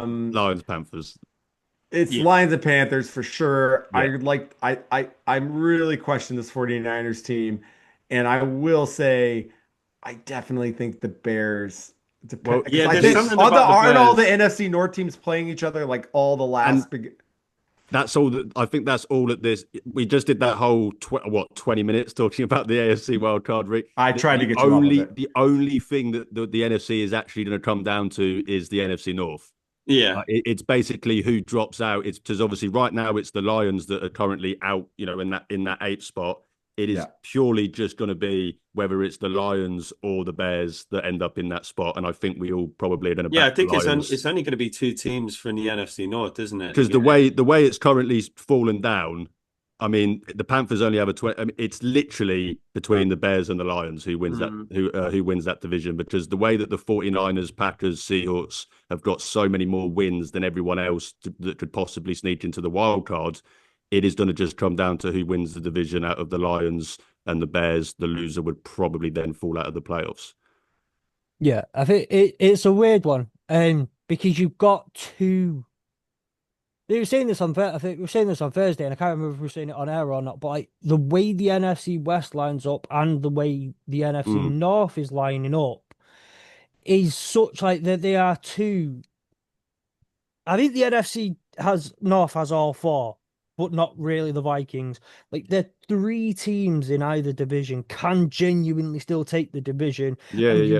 Um, Lions, Panthers. it's Yeah. Lions and Panthers for sure. Yeah. I'm really questioning this 49ers team. And I will say I definitely think the Bears Well, depend because Yeah, I there's think something all the about the aren't all the Bears. NFC North teams playing each other like all the and last big. that's all that I think that's all at this. We just did that whole 20 minutes talking about the AFC wildcard, Rick. I The, tried to the get you off of only it. the only thing that the NFC is actually going to come down to is the NFC North. Yeah. It's basically who drops out. It's because obviously right now it's the Lions that are currently out, in that eighth spot. It is Yeah. purely just going to be whether it's the Lions or the Bears that end up in that spot. And I think we all probably are going to Yeah, I back the think it's Lions only going to be two teams from the NFC North, isn't it? because the way it's currently fallen down. I mean, the Panthers only have a 20. I mean, it's literally between the Bears and the Lions who wins that who wins that division, because the way that the 49ers, Packers, Seahawks have got so many more wins than everyone else that could possibly sneak into the wild card, it is going to just come down to who wins the division out of the Lions and the Bears. The loser would probably then fall out of the playoffs. Yeah, I think it's a weird one, because you've got two. They were saying this on, I think we were saying this on Thursday, and I can't remember if we were saying it on air or not. But like the way the NFC West lines up and the way the NFC Mm. North is lining up is such like that they are two. I think the NFC North has all four, but not really the Vikings. Like the three teams in either division can genuinely still take the division, Yeah, and yeah, yeah.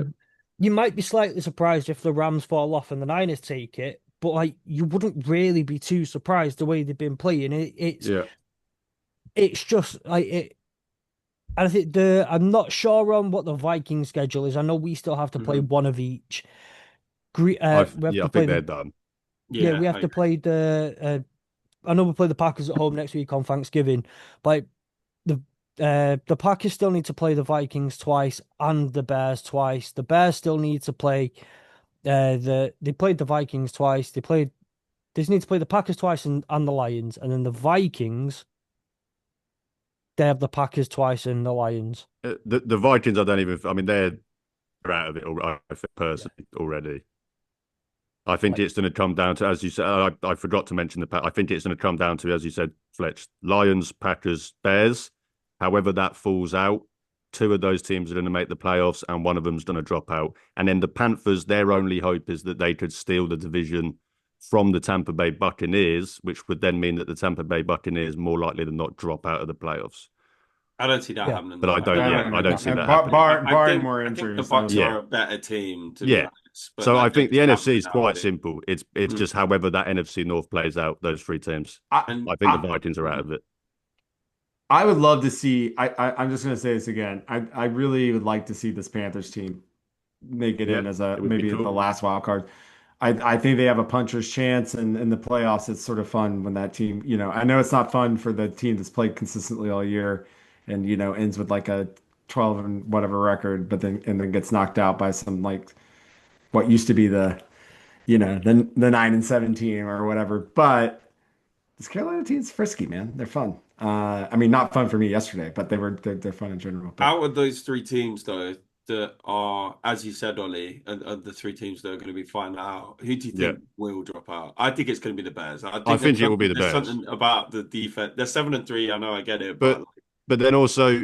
you might be slightly surprised if the Rams fall off and the Niners take it, but like you wouldn't really be too surprised the way they've been playing. Yeah. It's just like it. And I think I'm not sure on what the Viking schedule is. I know we still have to play one of each. We have I to think play they're done. yeah, Yeah, we have to play I know we play the Packers at home next week on Thanksgiving, but the Packers still need to play the Vikings twice and the Bears twice. The Bears still need to play they played the Vikings twice. They just need to play the Packers twice and the Lions, and then the Vikings they have the Packers twice and the Lions. The Vikings, I don't even. I mean, they're out of it. I think Yeah. personally already. I think it's going to come down to, as you said. I forgot to mention the pack. I think it's going to come down to, as you said, Fletch, Lions, Packers, Bears. However that falls out, two of those teams are going to make the playoffs, and one of them's going to drop out. And then the Panthers, their only hope is that they could steal the division from the Tampa Bay Buccaneers, which would then mean that the Tampa Bay Buccaneers more likely than not drop out of the playoffs. I don't see that Yeah. happening. But though. I don't. Yeah, I don't see that happening. Barring more I think the injuries. Bucks Yeah. are a better team, to be Yeah. honest. But So I that think the doesn't NFC is happen quite nowadays. simple. It's just however that NFC North plays out, those three teams. And I think the Vikings are out of it. I would love to see. I'm just going to say this again. I really would like to see this Panthers team make it Yeah, in as a it would be maybe the cool. last wild card. I think they have a puncher's chance, and in the playoffs, it's sort of fun when that team. I know it's not fun for the team that's played consistently all year, and ends with like a 12 and whatever record, but then gets knocked out by some like what used to be the 9-17 or whatever. But this Carolina team's frisky, man. They're fun. I mean, not fun for me yesterday, but they're fun in general. But out of those three teams, though, that are, as you said, Ollie, and the three teams that are going to be fighting out, who do you Yeah. think will drop out? I think it's going to be the Bears. I think it will be the there's Bears. something about the defense. They're 7-3. I know, I get it, But then also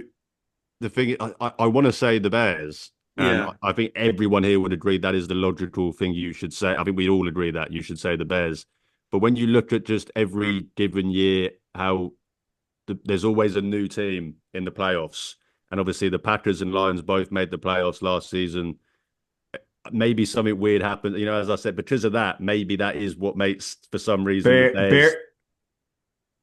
the thing, I want to say the Bears, and yeah, I think everyone here would agree that is the logical thing you should say. I think we all agree that you should say the Bears. But when you look at just every given year, how there's always a new team in the playoffs, and obviously the Packers and Lions both made the playoffs last season. Maybe something weird happened, as I said, because of that. Maybe that is what makes, for some reason, Bear,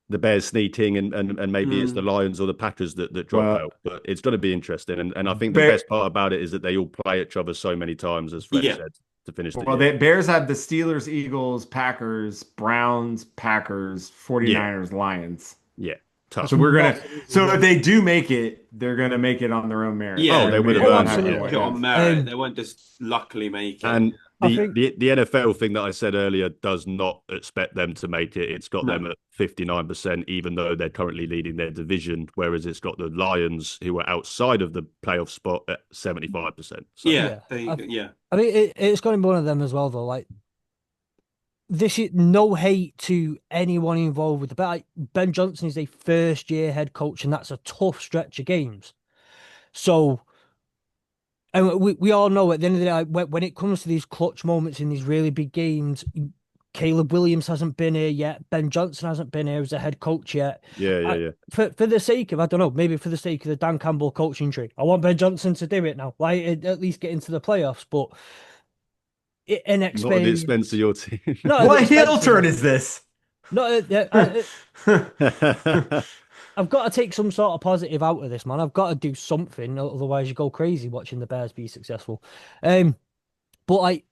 the Bears sneaking, and maybe it's the Lions or the Packers that drop well, out. But it's going to be interesting. And I think the Bear, best part about it is that they all play each other so many times, as Fletch yeah. said, to finish the well, year. Bears have the Steelers, Eagles, Packers, Browns, Packers, 49ers, Lions. Yeah, tough. So if they do make it, they're gonna make it on their own merit. Yeah. Oh, they would have They're earned not it, gonna yeah. Make it on win. merit. They won't just luckily make it. And I The, think the the NFL thing that I said earlier does not expect them to make it. It's got them No. at 59%, even though they're currently leading their division, whereas it's got the Lions, who are outside of the playoff spot, at 75%. So Yeah, yeah. yeah. I mean, it's going to be one of them as well, though. Like, this is no hate to anyone involved with the bet. Like, Ben Johnson is a first year head coach, and that's a tough stretch of games. So, and we all know at the end of the day, like, when it comes to these clutch moments in these really big games, Caleb Williams hasn't been here yet. Ben Johnson hasn't been here as a head coach yet. yeah, yeah, I, yeah. for the sake of, I don't know, maybe for the sake of the Dan Campbell coaching tree, I want Ben Johnson to do it now. Like, at least get into the playoffs, but Not at the expense of inexperience. your team. Not at the What heel expense of turn them. is this? No, I've got to take some sort of positive out of this, man. I've got to do something, otherwise you go crazy watching the Bears be successful. But like,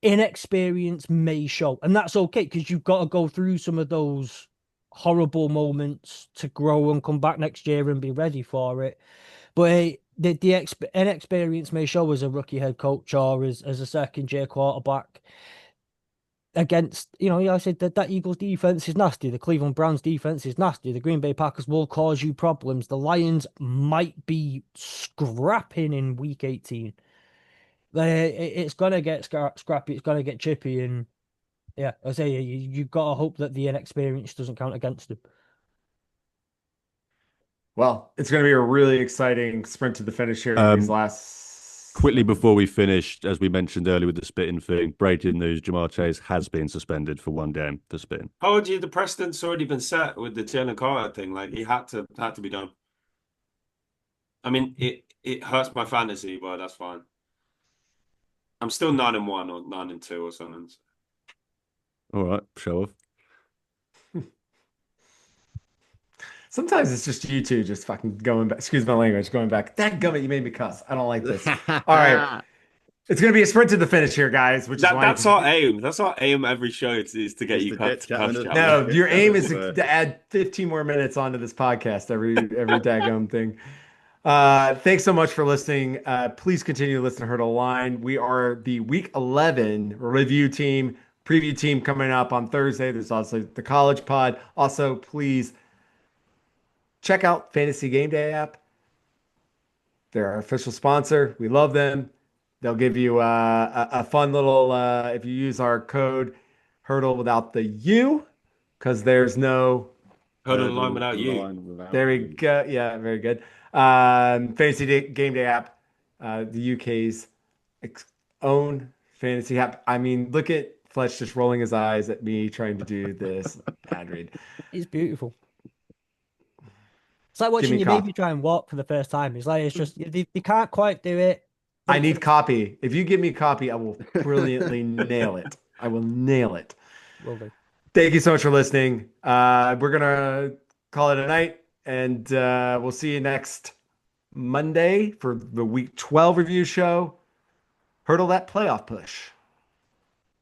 inexperience may show, and that's okay because you've got to go through some of those horrible moments to grow and come back next year and be ready for it. But the inexperience may show as a rookie head coach or as a second year quarterback against, I said that Eagles defense is nasty. The Cleveland Browns defense is nasty. The Green Bay Packers will cause you problems. The Lions might be scrapping in week 18. It's gonna get scrappy. It's gonna get chippy, and yeah, I say you got to hope that the inexperience doesn't count against them. Well, it's going to be a really exciting sprint to the finish here in these um, last. Quickly before we finish, as we mentioned earlier with the spitting thing, breaking news: Jamar Chase has been suspended for 1 game for spitting. Told you the precedent's already been set with the Jalen Carter thing. Like he had to be done. I mean, it hurts my fantasy, but that's fine. I'm still 9-1 or 9-2 or something. All right, show off. Sometimes it's just you two just fucking going back. Excuse my language, going back. That gummit, you made me cuss. I don't like this. All right. It's going to be a sprint to the finish here, guys, which is why That's our aim. That's our aim every show is to get Is you to cut. get Chapman as No, your aim is So- to add 15 more minutes onto this podcast every daggum thing. Thanks so much for listening. Please continue to listen to Hurdle Line. We are the Week 11 review team, preview team coming up on Thursday. There's also the College Pod. Also, please check out Fantasy Game Day app. They're our official sponsor. We love them. They'll give you a fun little, if you use our code Hurdle without the U, because there's no. Hold on the line without you. There we go. Yeah, very good. Game Day app, the UK's own fantasy app. I mean, look at Fletch just rolling his eyes at me trying to do this ad read. It's beautiful. It's like watching your baby try and walk for the first time. It's just they can't quite do it. I need copy. If you give me copy, I will brilliantly nail it. I will nail it. Will do. Thank you so much for listening. We're gonna call it a night, and we'll see you next Monday for the Week 12 review show. Hurdle that playoff push.